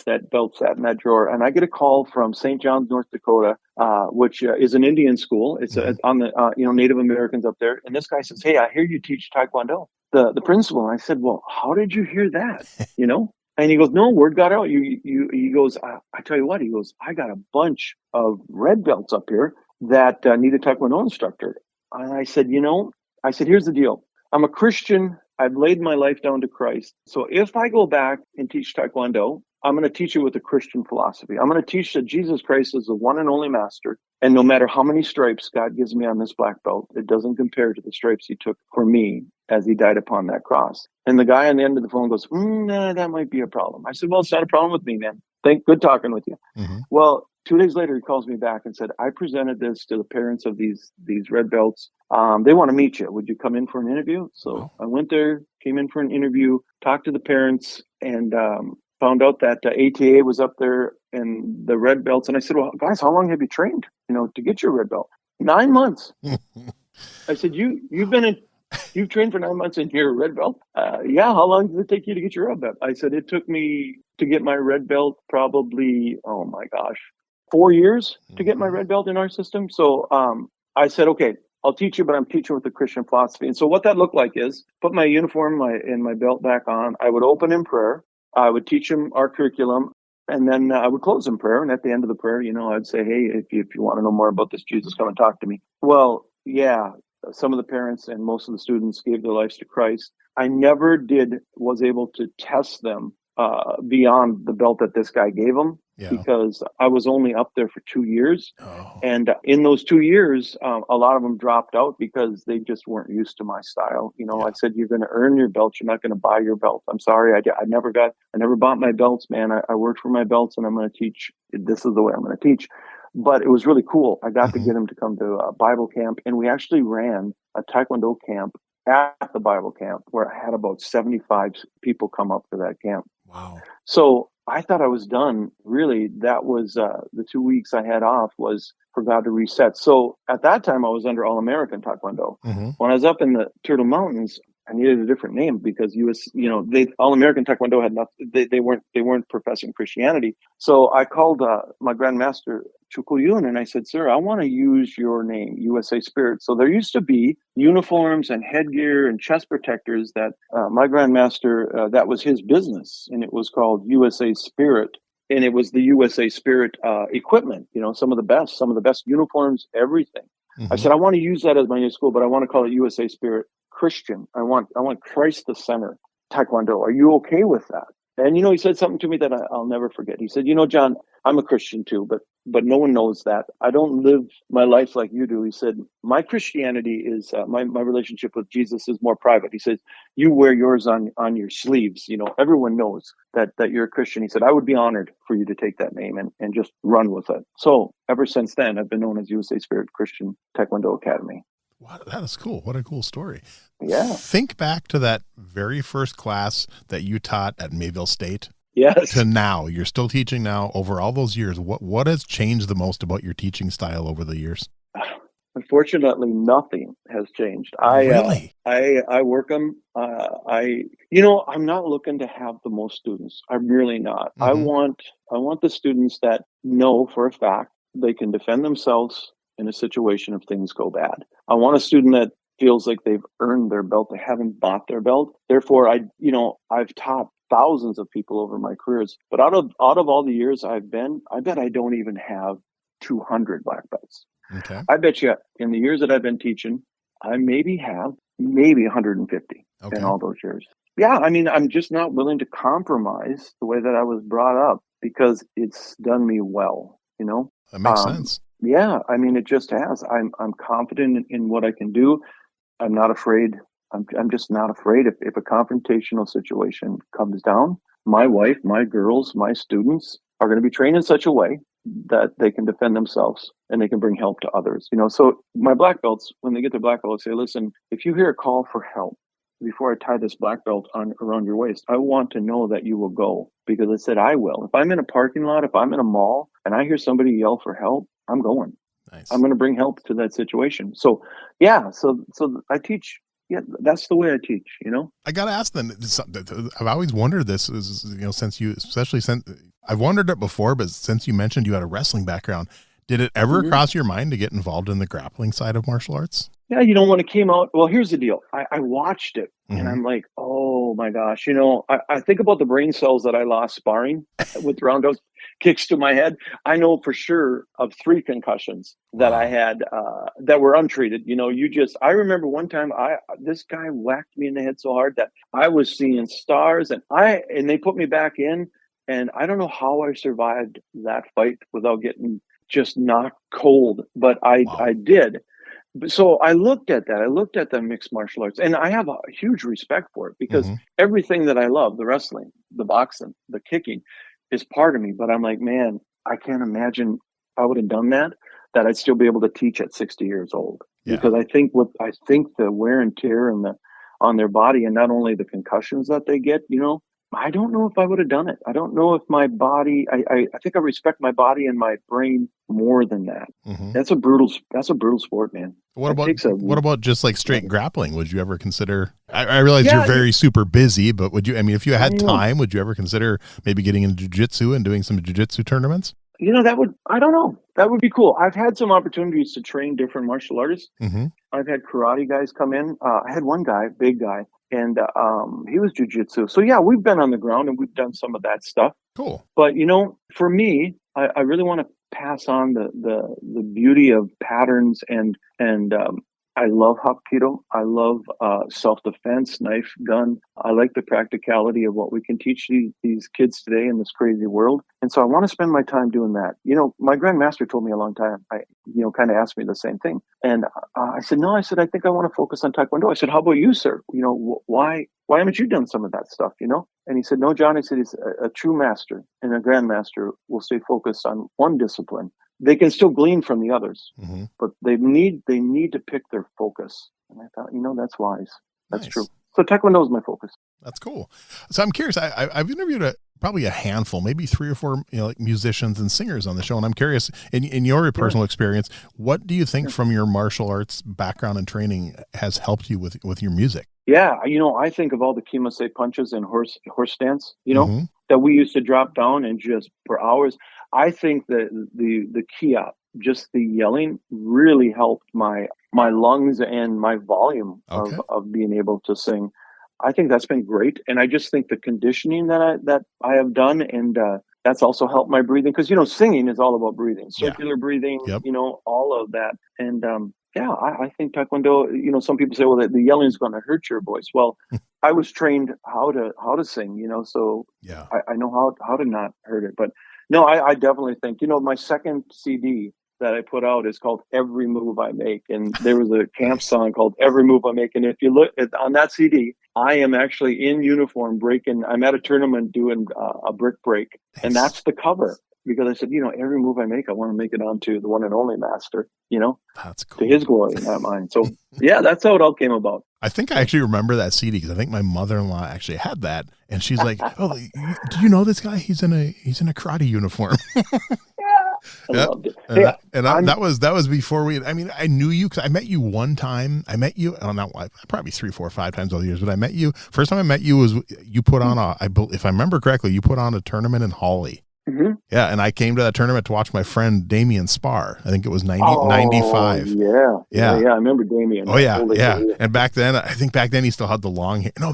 [SPEAKER 2] that belt sat in that drawer, and I get a call from St. John's, North Dakota, which is an Indian school. It's on the Native Americans up there. And this guy says, "Hey, I hear you teach Taekwondo." The principal. And I said, "Well, how did you hear that?" And he goes, "No, word got out. He goes, I tell you what." He goes, "I got a bunch of red belts up here that need a Taekwondo instructor." And I said, "Here's the deal. I'm a Christian. I've laid my life down to Christ. So if I go back and teach Taekwondo, I'm going to teach it with a Christian philosophy. I'm going to teach that Jesus Christ is the one and only master. And no matter how many stripes God gives me on this black belt, it doesn't compare to the stripes he took for me as he died upon that cross." And the guy on the end of the phone goes, "Nah, that might be a problem." I said, "Well, it's not a problem with me, man. Good talking with you." Mm-hmm. Well, 2 days later, he calls me back and said, "I presented this to the parents of these red belts. They want to meet you. Would you come in for an interview?" So I went there, came in for an interview, talked to the parents, and found out that ATA was up there and the red belts. And I said, "Well, guys, how long have you trained, to get your red belt?" 9 months. I said, you've been in You've trained for 9 months and you're a red belt? Yeah. How long did it take you to get your red belt? I said, it took me to get my red belt probably, oh my gosh, 4 years to get my red belt in our system. So I said, okay, I'll teach you, but I'm teaching with the Christian philosophy. And so what that looked like is put my uniform and my belt back on. I would open in prayer. I would teach them our curriculum. And then I would close in prayer. And at the end of the prayer, I'd say, hey, if you want to know more about this Jesus, come and talk to me. Well, yeah, some of the parents and most of the students gave their lives to Christ. I never was able to test them beyond the belt that this guy gave them, because I was only up there for 2 years.
[SPEAKER 3] Oh.
[SPEAKER 2] And in those 2 years, a lot of them dropped out because they just weren't used to my style. I said, you're going to earn your belt. You're not going to buy your belt. I'm sorry. I never bought my belts, man. I worked for my belts, and I'm going to teach. This is the way I'm going to teach. But it was really cool. I got to get him to come to a Bible camp, and we actually ran a Taekwondo camp at the Bible camp where I had about 75 people come up for that camp.
[SPEAKER 3] Wow. So
[SPEAKER 2] I thought I was done. Really, that was the 2 weeks I had off was for God to reset. So at that time, I was under All-American Taekwondo. When I was up in the Turtle Mountains, I needed a different name because All-American Taekwondo had nothing. They weren't professing Christianity. So I called my grandmaster Chukuyun, and I said, sir, I want to use your name, USA Spirit. So there used to be uniforms and headgear and chest protectors that my grandmaster, that was his business, and it was called USA Spirit. And it was the USA Spirit equipment, some of the best uniforms, everything. I said, I want to use that as my new school, but I want to call it USA Spirit Christian. I want Christ the center Taekwondo. Are you okay with that? And, he said something to me that I'll never forget. He said, John, I'm a Christian too, but no one knows that. I don't live my life like you do. He said, my Christianity is, my relationship with Jesus is more private. He said, you wear yours on your sleeves. Everyone knows that you're a Christian. He said, I would be honored for you to take that name and just run with it. So ever since then, I've been known as USA Spirit Christian Taekwondo Academy.
[SPEAKER 3] Wow, that is cool. What a cool story.
[SPEAKER 2] Yeah.
[SPEAKER 3] Think back to that very first class that you taught at Mayville State.
[SPEAKER 2] Yes.
[SPEAKER 3] To now. You're still teaching now over all those years. What has changed the most about your teaching style over the years?
[SPEAKER 2] Unfortunately, nothing has changed.
[SPEAKER 3] Really?
[SPEAKER 2] I work them. I'm not looking to have the most students. I'm really not. I want the students that know for a fact they can defend themselves in a situation if things go bad. I want a student that feels like they've earned their belt. They haven't bought their belt. Therefore, I've taught thousands of people over my careers, but out of all the years I've been, I bet I don't even have 200 black belts.
[SPEAKER 3] Okay.
[SPEAKER 2] I bet you in the years that I've been teaching, I have 150 in all those years. Yeah. I mean, I'm just not willing to compromise the way that I was brought up because it's done me well,
[SPEAKER 3] That makes sense.
[SPEAKER 2] Yeah. I mean, it just has. I'm confident in what I can do. I'm not afraid. I'm just not afraid. If a confrontational situation comes down, my wife, my girls, my students are going to be trained in such a way that they can defend themselves and they can bring help to others. So my black belts, when they get their black belt, say, listen, if you hear a call for help before I tie this black belt around your waist, I want to know that you will go, because I said I will. If I'm in a parking lot, if I'm in a mall and I hear somebody yell for help, I'm going.
[SPEAKER 3] Nice.
[SPEAKER 2] I'm going to bring help to that situation. So yeah, so I teach. Yeah, that's the way I teach,
[SPEAKER 3] I got to ask then, I've always wondered this is, since I've wondered it before, but since you mentioned you had a wrestling background, did it ever cross your mind to get involved in the grappling side of martial arts?
[SPEAKER 2] Yeah, when it came out, well, here's the deal. I watched it and I'm like, oh my gosh, I think about the brain cells that I lost sparring with roundhouse kicks to my head. I know for sure of 3 concussions that I had that were untreated. I remember one time this guy whacked me in the head so hard that I was seeing stars, and they put me back in, and I don't know how I survived that fight without getting just knocked cold, but I did. So I looked at that. I looked at the mixed martial arts, and I have a huge respect for it because everything that I love, the wrestling, the boxing, the kicking, is part of me. But I'm like, man, I can't imagine if I would have done that I'd still be able to teach at 60 years old. Yeah. Because I think the wear and tear on their body, and not only the concussions that they get, I don't know if I would have done it. I don't know if my body, I think I respect my body and my brain more than that.
[SPEAKER 3] Mm-hmm.
[SPEAKER 2] That's a brutal sport, man.
[SPEAKER 3] What about just like straight grappling? Would you ever consider, I realize you're very super busy, but would you, I mean, if you had time, would you ever consider maybe getting into jiu-jitsu and doing some jiu-jitsu tournaments?
[SPEAKER 2] I don't know. That would be cool. I've had some opportunities to train different martial artists.
[SPEAKER 3] Mm-hmm.
[SPEAKER 2] I've had karate guys come in. I had one guy, big guy, and he was jiu-jitsu. So yeah, we've been on the ground and we've done some of that stuff.
[SPEAKER 3] Cool.
[SPEAKER 2] But for me, I really want to pass on the beauty of patterns and I love Hapkido. I love self-defense, knife, gun. I like the practicality of what we can teach these kids today in this crazy world. And so I want to spend my time doing that. My grandmaster told me a long time, kind of asked me the same thing. And I said, no, I think I want to focus on Taekwondo. I said, how about you, sir? Why haven't you done some of that stuff, And he said, no, John, he said, he's a true master and a grandmaster will stay focused on one discipline. They can still glean from the others,
[SPEAKER 3] mm-hmm.
[SPEAKER 2] but they need to pick their focus. And I thought, that's wise. That's
[SPEAKER 3] nice.
[SPEAKER 2] True. So Taekwondo is my focus.
[SPEAKER 3] That's cool. So I'm curious. I've interviewed probably a handful, maybe 3 or 4, like musicians and singers on the show. And I'm curious, in your personal experience, what do you think from your martial arts background and training has helped you with your music?
[SPEAKER 2] Yeah. I think of all the kimase punches and horse stance,
[SPEAKER 3] mm-hmm.
[SPEAKER 2] that we used to drop down and just for hours. I think that the kia, just the yelling, really helped my lungs and my volume of being able to sing. I think that's been great, and I just think the conditioning that I have done, and that's also helped my breathing because singing is all about breathing, circular breathing,
[SPEAKER 3] yep.
[SPEAKER 2] All of that, and I think Taekwondo. Some people say, well, the yelling is going to hurt your voice. Well, I was trained how to sing, so
[SPEAKER 3] yeah,
[SPEAKER 2] I know how to not hurt it, but. No, I definitely think, my second CD that I put out is called Every Move I Make. And there was a camp song called Every Move I Make. And if you look on that CD, I am actually in uniform I'm at a tournament doing a brick break. Nice. And that's the cover. Because I said, every move I make, I want to make it onto the one and only master,
[SPEAKER 3] That's cool.
[SPEAKER 2] To his glory, not mine. So yeah, that's how it all came about.
[SPEAKER 3] I think I actually remember that CD because I think my mother-in-law actually had that, and she's like, "Oh, do you know this guy? He's in a karate uniform."
[SPEAKER 2] I loved it.
[SPEAKER 3] That was before I knew you because I met you one time. I met you, probably 3, 4, 5 times over the years, but I met you. First time I met you was you put on if I remember correctly, you put on a tournament in Hawley.
[SPEAKER 2] Mm-hmm.
[SPEAKER 3] Yeah, and I came to that tournament to watch my friend Damien spar. I think it was 95.
[SPEAKER 2] Yeah. I remember Damien.
[SPEAKER 3] Oh yeah. And back then he still had the long hair. No,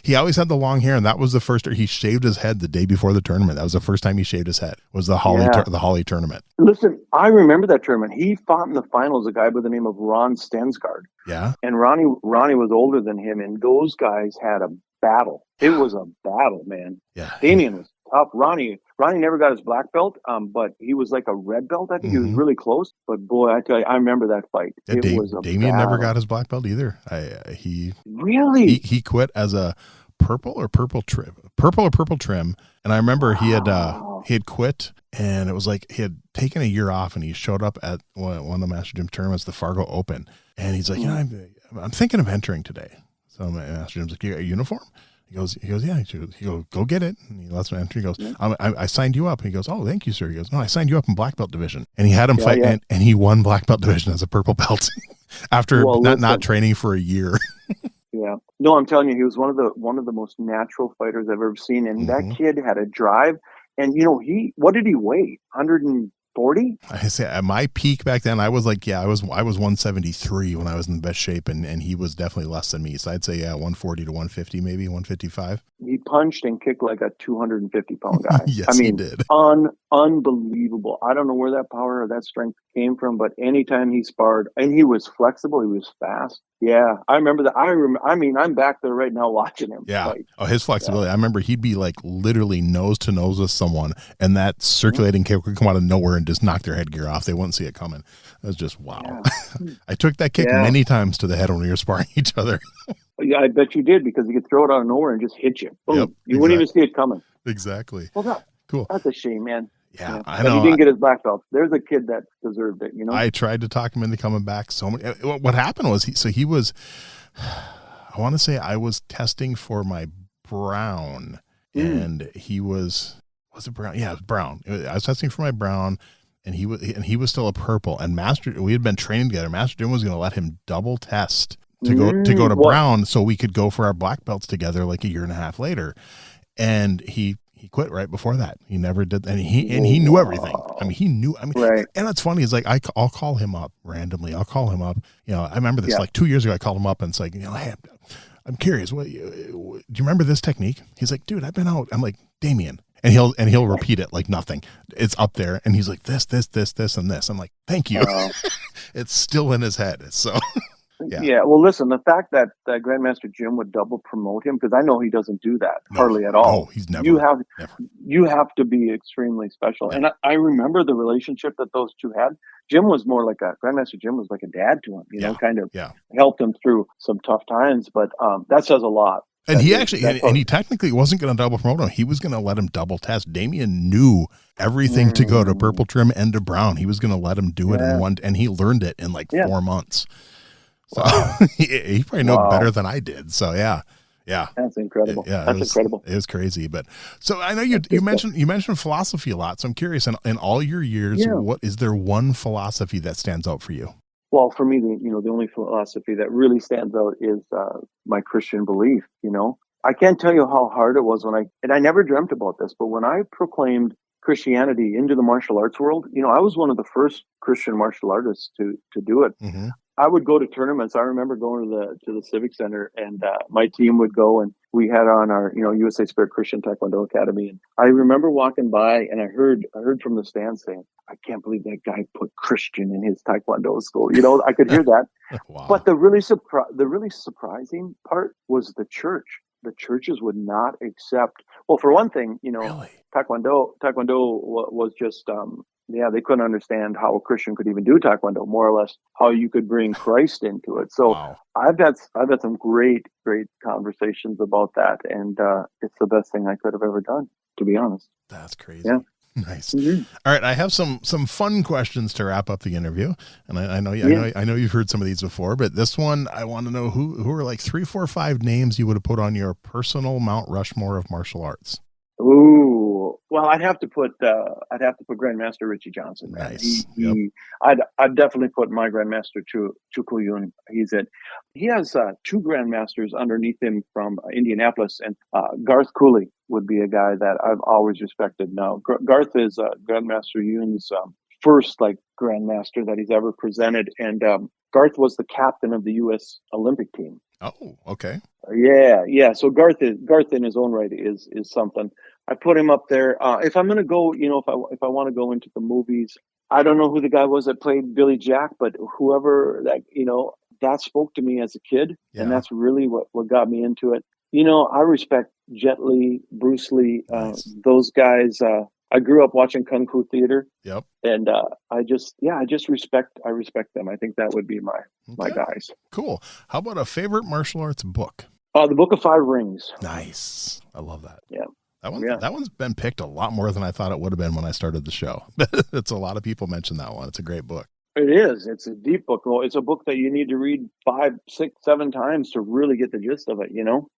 [SPEAKER 3] he always had the long hair, and that was the first. He shaved his head the day before the tournament. That was the first time he shaved his head. Was the Hawley tournament.
[SPEAKER 2] Listen, I remember that tournament. He fought in the finals a guy by the name of Ron Stensgaard.
[SPEAKER 3] Yeah.
[SPEAKER 2] And Ronnie was older than him, and those guys had a battle. It was a battle, man.
[SPEAKER 3] Yeah.
[SPEAKER 2] Damien was tough. Ronnie never got his black belt, but he was like a red belt. I think he was really close. But boy, I tell you, I remember that fight.
[SPEAKER 3] Damien never got his black belt either. He quit as a purple or purple trim. And I remember he had quit, and it was like he had taken a year off, and he showed up at one of the Master Gym tournaments, the Fargo Open, and he's like, I'm thinking of entering today. So my Master Gym's like, you got a uniform? He goes, yeah. He goes, go get it. And he lets me enter. He goes, I signed you up. He goes, oh, thank you, sir. He goes, no, I signed you up in black belt division. And he had him fight, and he won black belt division as a purple belt after not training for a year.
[SPEAKER 2] Yeah. No, I'm telling you, he was one of the most natural fighters I've ever seen. And that kid had a drive. And what did he weigh? 140?
[SPEAKER 3] I say at my peak back then, I was 173 when I was in the best shape, and he was definitely less than me. So I'd say 140 to 150, maybe 155.
[SPEAKER 2] He punched and kicked like a 250-pound guy.
[SPEAKER 3] Yes, he did.
[SPEAKER 2] Unbelievable. I don't know where that power or that strength came from, but anytime he sparred, and he was flexible, he was fast. Yeah, I remember that. I'm back there right now watching him fight.
[SPEAKER 3] Oh, his flexibility. Yeah. I remember he'd be like literally nose to nose with someone, and that circulating kick would come out of nowhere and just knock their headgear off. They wouldn't see it coming. It was just wow. Yeah. I took that kick many times to the head when we were sparring each other.
[SPEAKER 2] Yeah, I bet you did, because he could throw it out of nowhere and just hit you. Boom.
[SPEAKER 3] Yep,
[SPEAKER 2] you wouldn't even see it coming.
[SPEAKER 3] Exactly.
[SPEAKER 2] Well,
[SPEAKER 3] cool.
[SPEAKER 2] That's a shame, man.
[SPEAKER 3] Yeah, I know.
[SPEAKER 2] He didn't get his black belt. There's a kid that deserved it,
[SPEAKER 3] I tried to talk him into coming back so many. What happened was he was, I want to say I was testing for my brown, and he was it brown? Yeah, it was brown. I was testing for my brown, and he was still a purple. And we had been training together. Master Jim was going to let him double test to go to brown, so we could go for our black belts together like a year and a half later. And he quit right before that. He never did, and he knew everything. I mean,
[SPEAKER 2] right.
[SPEAKER 3] And what's funny is like I'll call him up randomly. I'll call him up. You know, I remember this like 2 years ago. I called him up and it's like, you know, hey, I'm curious. Do you remember this technique? He's like, dude, I've been out. I'm like, Damien. And he'll repeat it like nothing. It's up there, and he's like this, and this. I'm like, thank you. It's still in his head. So,
[SPEAKER 2] yeah. Well, listen, the fact that Grandmaster Jim would double promote him, because I know he doesn't do that hardly at all.
[SPEAKER 3] No, he's never.
[SPEAKER 2] You have to be extremely special. Yeah. And I remember the relationship that those two had. Jim was more like Grandmaster Jim was like a dad to him. You know, kind of helped him through some tough times. But that says a lot.
[SPEAKER 3] And he actually, and he technically wasn't going to double promote him. He was going to let him double test. Damien knew everything to go to purple trim and to brown. He was going to let him do it in one, and he learned it in like 4 months. So he probably knew better than I did. So yeah.
[SPEAKER 2] That's incredible. That's incredible.
[SPEAKER 3] It was crazy. But so I know you mentioned philosophy a lot. So I'm curious, in all your years, what is there one philosophy that stands out for you?
[SPEAKER 2] Well, for me, the only philosophy that really stands out is my Christian belief. You know, I can't tell you how hard it was and I never dreamt about this, but when I proclaimed Christianity into the martial arts world, you know, I was one of the first Christian martial artists to do it. Mm-hmm. I would go to tournaments. I remember going to the Civic Center, and my team would go, and we had on our, USA Spirit Christian Taekwondo Academy. And I remember walking by, and I heard from the stand saying, "I can't believe that guy put Christian in his Taekwondo school." You know, I could hear that. Wow. But the really surprising part was the church. The churches would not accept. Well, for one thing, really? Taekwondo was just. They couldn't understand how a Christian could even do Taekwondo, more or less how you could bring Christ into it. So I've had some great conversations about that, and it's the best thing I could have ever done, to be honest.
[SPEAKER 3] That's crazy.
[SPEAKER 2] Yeah.
[SPEAKER 3] Nice. Mm-hmm. All right, I have some fun questions to wrap up the interview, and I know you've heard some of these before, but this one I want to know who are like 3, 4, 5 names you would have put on your personal Mount Rushmore of martial arts.
[SPEAKER 2] Ooh, well, I'd have to put Grandmaster Richie Johnson. Man.
[SPEAKER 3] Nice.
[SPEAKER 2] I'd definitely put my Grandmaster Chukwu Yun. He has 2 Grandmasters underneath him from Indianapolis, and Garth Cooley would be a guy that I've always respected. Now, Garth is Grandmaster Yun's first Grandmaster that he's ever presented, and Garth was the captain of the U.S. Olympic team.
[SPEAKER 3] Oh, okay.
[SPEAKER 2] Yeah. So Garth in his own right is something. I put him up there. If I'm going to go, if I want to go into the movies, I don't know who the guy was that played Billy Jack, but whoever that spoke to me as a kid, and that's really what got me into it. I respect Jet Li, Bruce Lee, nice. Those guys. I grew up watching Kung Fu theater.
[SPEAKER 3] Yep.
[SPEAKER 2] And I respect them. I think that would be my guys.
[SPEAKER 3] Cool. How about a favorite martial arts book?
[SPEAKER 2] The Book of Five Rings.
[SPEAKER 3] Nice. I love that.
[SPEAKER 2] Yeah.
[SPEAKER 3] That one's been picked a lot more than I thought it would have been when I started the show. It's a lot of people mention that one. It's a great book.
[SPEAKER 2] It is. It's a deep book. Well, it's a book that you need to read 5, 6, 7 times to really get the gist of it,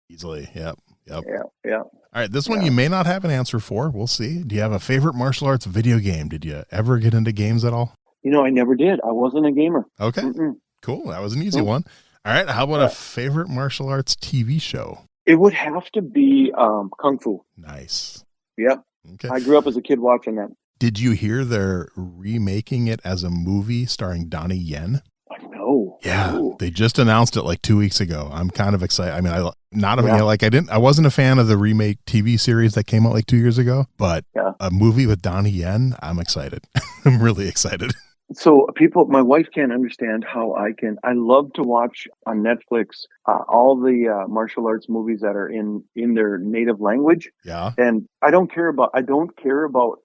[SPEAKER 3] Easily. Yep.
[SPEAKER 2] Yeah.
[SPEAKER 3] All right. This one you may not have an answer for. We'll see. Do you have a favorite martial arts video game? Did you ever get into games at all?
[SPEAKER 2] I never did. I wasn't a gamer.
[SPEAKER 3] Okay. Mm-mm. Cool. That was an easy one. All right. How about a favorite martial arts TV show?
[SPEAKER 2] It would have to be Kung Fu.
[SPEAKER 3] Nice.
[SPEAKER 2] Yep.
[SPEAKER 3] Okay.
[SPEAKER 2] I grew up as a kid watching that.
[SPEAKER 3] Did you hear they're remaking it as a movie starring Donnie Yen?
[SPEAKER 2] No.
[SPEAKER 3] Yeah, they just announced it like 2 weeks ago. I'm kind of excited. I mean, I wasn't a fan of the remake TV series that came out like 2 years ago, but a movie with Donnie Yen, I'm excited. I'm really excited.
[SPEAKER 2] So my wife can't understand how I love to watch on Netflix all the martial arts movies that are in their native language.
[SPEAKER 3] Yeah.
[SPEAKER 2] And I don't care about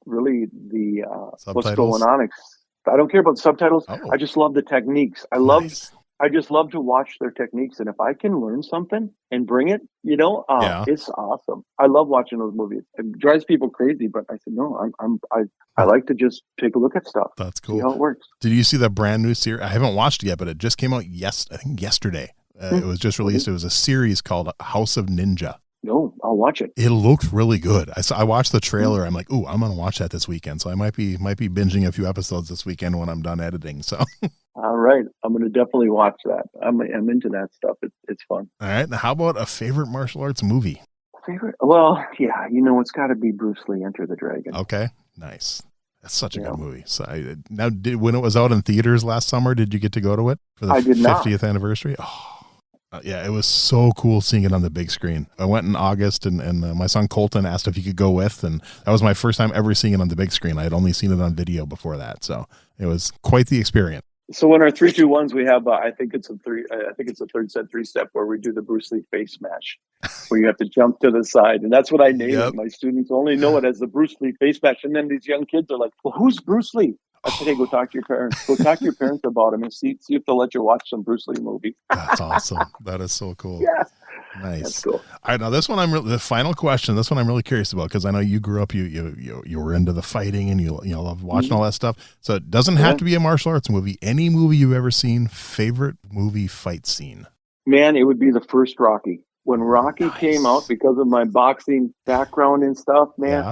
[SPEAKER 2] really the what's going on. I don't care about the subtitles. Oh. I just love the techniques. I just love to watch their techniques, and if I can learn something and bring it, it's awesome. I love watching those movies. It drives people crazy, but I said no. I like to just take a look at stuff.
[SPEAKER 3] That's cool.
[SPEAKER 2] See how it works.
[SPEAKER 3] Did you see the brand new series? I haven't watched it yet, but it just came out yesterday. It was just released. It was a series called House of Ninja.
[SPEAKER 2] No, I'll I'll watch it.
[SPEAKER 3] It looked really good. I watched the trailer. I'm like, ooh, I'm going to watch that this weekend. So I might be binging a few episodes this weekend when I'm done editing. So.
[SPEAKER 2] All right. I'm going to definitely watch that. I'm into that stuff. It's fun.
[SPEAKER 3] All right. Now, how about a favorite martial arts movie?
[SPEAKER 2] Favorite? Well, yeah, it's got to be Bruce Lee, Enter the Dragon.
[SPEAKER 3] Okay. Nice. That's such a good movie. So when it was out in theaters last summer, did you get to go to it for the 50th anniversary? Oh. Yeah, it was so cool seeing it on the big screen. I went in August, and my son Colton asked if he could go with, and that was my first time ever seeing it on the big screen. I had only seen it on video before that, so it was quite the experience.
[SPEAKER 2] So in our 3-2-1s, we have I think it's a third set 3-step where we do the Bruce Lee face smash, where you have to jump to the side, and that's what I name it. My students only know it as the Bruce Lee face smash, and then these young kids are like, "Well, who's Bruce Lee?" I said, "Hey, go talk to your parents. Go talk to your parents about him and see if they'll let you watch some Bruce Lee movie."
[SPEAKER 3] That's awesome. That is so cool.
[SPEAKER 2] Yeah.
[SPEAKER 3] Nice.
[SPEAKER 2] That's cool.
[SPEAKER 3] All right, now this one the final question. This one I'm really curious about because I know you grew up. You were into the fighting and you love watching all that stuff. So it doesn't have to be a martial arts movie. Any movie you've ever seen. Favorite movie fight scene?
[SPEAKER 2] Man, it would be the first Rocky. When Rocky came out, because of my boxing background and stuff, man,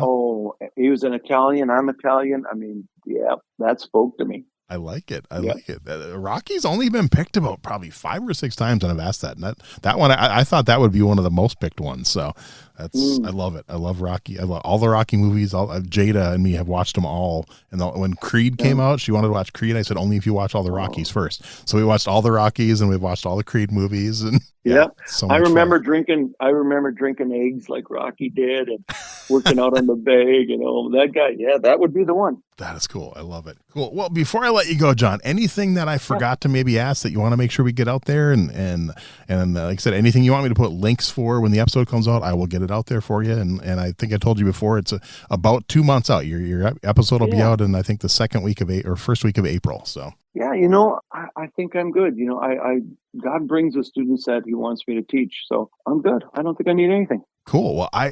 [SPEAKER 2] he was an Italian. I'm Italian. I mean, yeah, that spoke to me.
[SPEAKER 3] I like it. I like it. Rocky's only been picked about probably 5 or 6 times, and I've asked that. And that one, I thought that would be one of the most picked ones. So I love it. I love Rocky. I love all the Rocky movies. Jada and me have watched them all. And when Creed came out, she wanted to watch Creed. I said, only if you watch all the Rockies first. So we watched all the Rockies, and we've watched all the Creed movies. And so I
[SPEAKER 2] remember drinking eggs like Rocky did, and working out on the bag. That guy. Yeah, that would be the one.
[SPEAKER 3] That is cool. I love it. Cool. Well, before I let you go, John, anything that I forgot to maybe ask that you want to make sure we get out there, and like I said, anything you want me to put links for when the episode comes out, I will get it out there for you. And I think I told you before, it's about 2 months out. Your episode will be out in I think the first week of April. So. Yeah,
[SPEAKER 2] I think I'm good. God brings the students that He wants me to teach, so I'm good. I don't think I need anything.
[SPEAKER 3] Cool. Well, I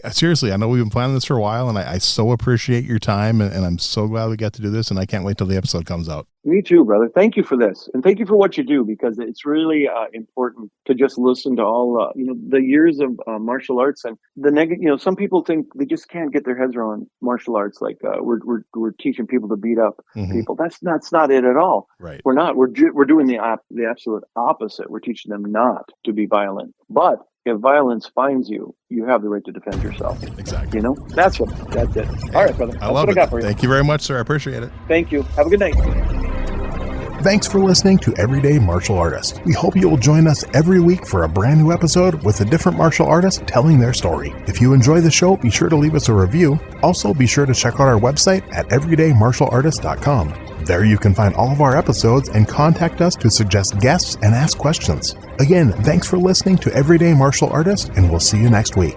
[SPEAKER 3] know we've been planning this for a while, and I so appreciate your time, and I'm so glad we got to do this, and I can't wait till the episode comes out.
[SPEAKER 2] Me too, brother. Thank you for this, and thank you for what you do, because it's really important to just listen to all the years of martial arts and the negative. Some people think they just can't get their heads around martial arts, like we're teaching people to beat up people. That's not it at all.
[SPEAKER 3] Right.
[SPEAKER 2] We're not. We're doing the absolute opposite. We're teaching them not to be violent, but if violence finds you, you have the right to defend yourself.
[SPEAKER 3] Exactly.
[SPEAKER 2] That's it. All right, brother.
[SPEAKER 3] I love it. Thank you very much, sir. I appreciate it.
[SPEAKER 2] Thank you. Have a good night.
[SPEAKER 1] Thanks for listening to Everyday Martial Artist. We hope you will join us every week for a brand new episode with a different martial artist telling their story. If you enjoy the show, be sure to leave us a review. Also, be sure to check out our website at everydaymartialartist.com. There you can find all of our episodes and contact us to suggest guests and ask questions. Again, thanks for listening to Everyday Martial Artist, and we'll see you next week.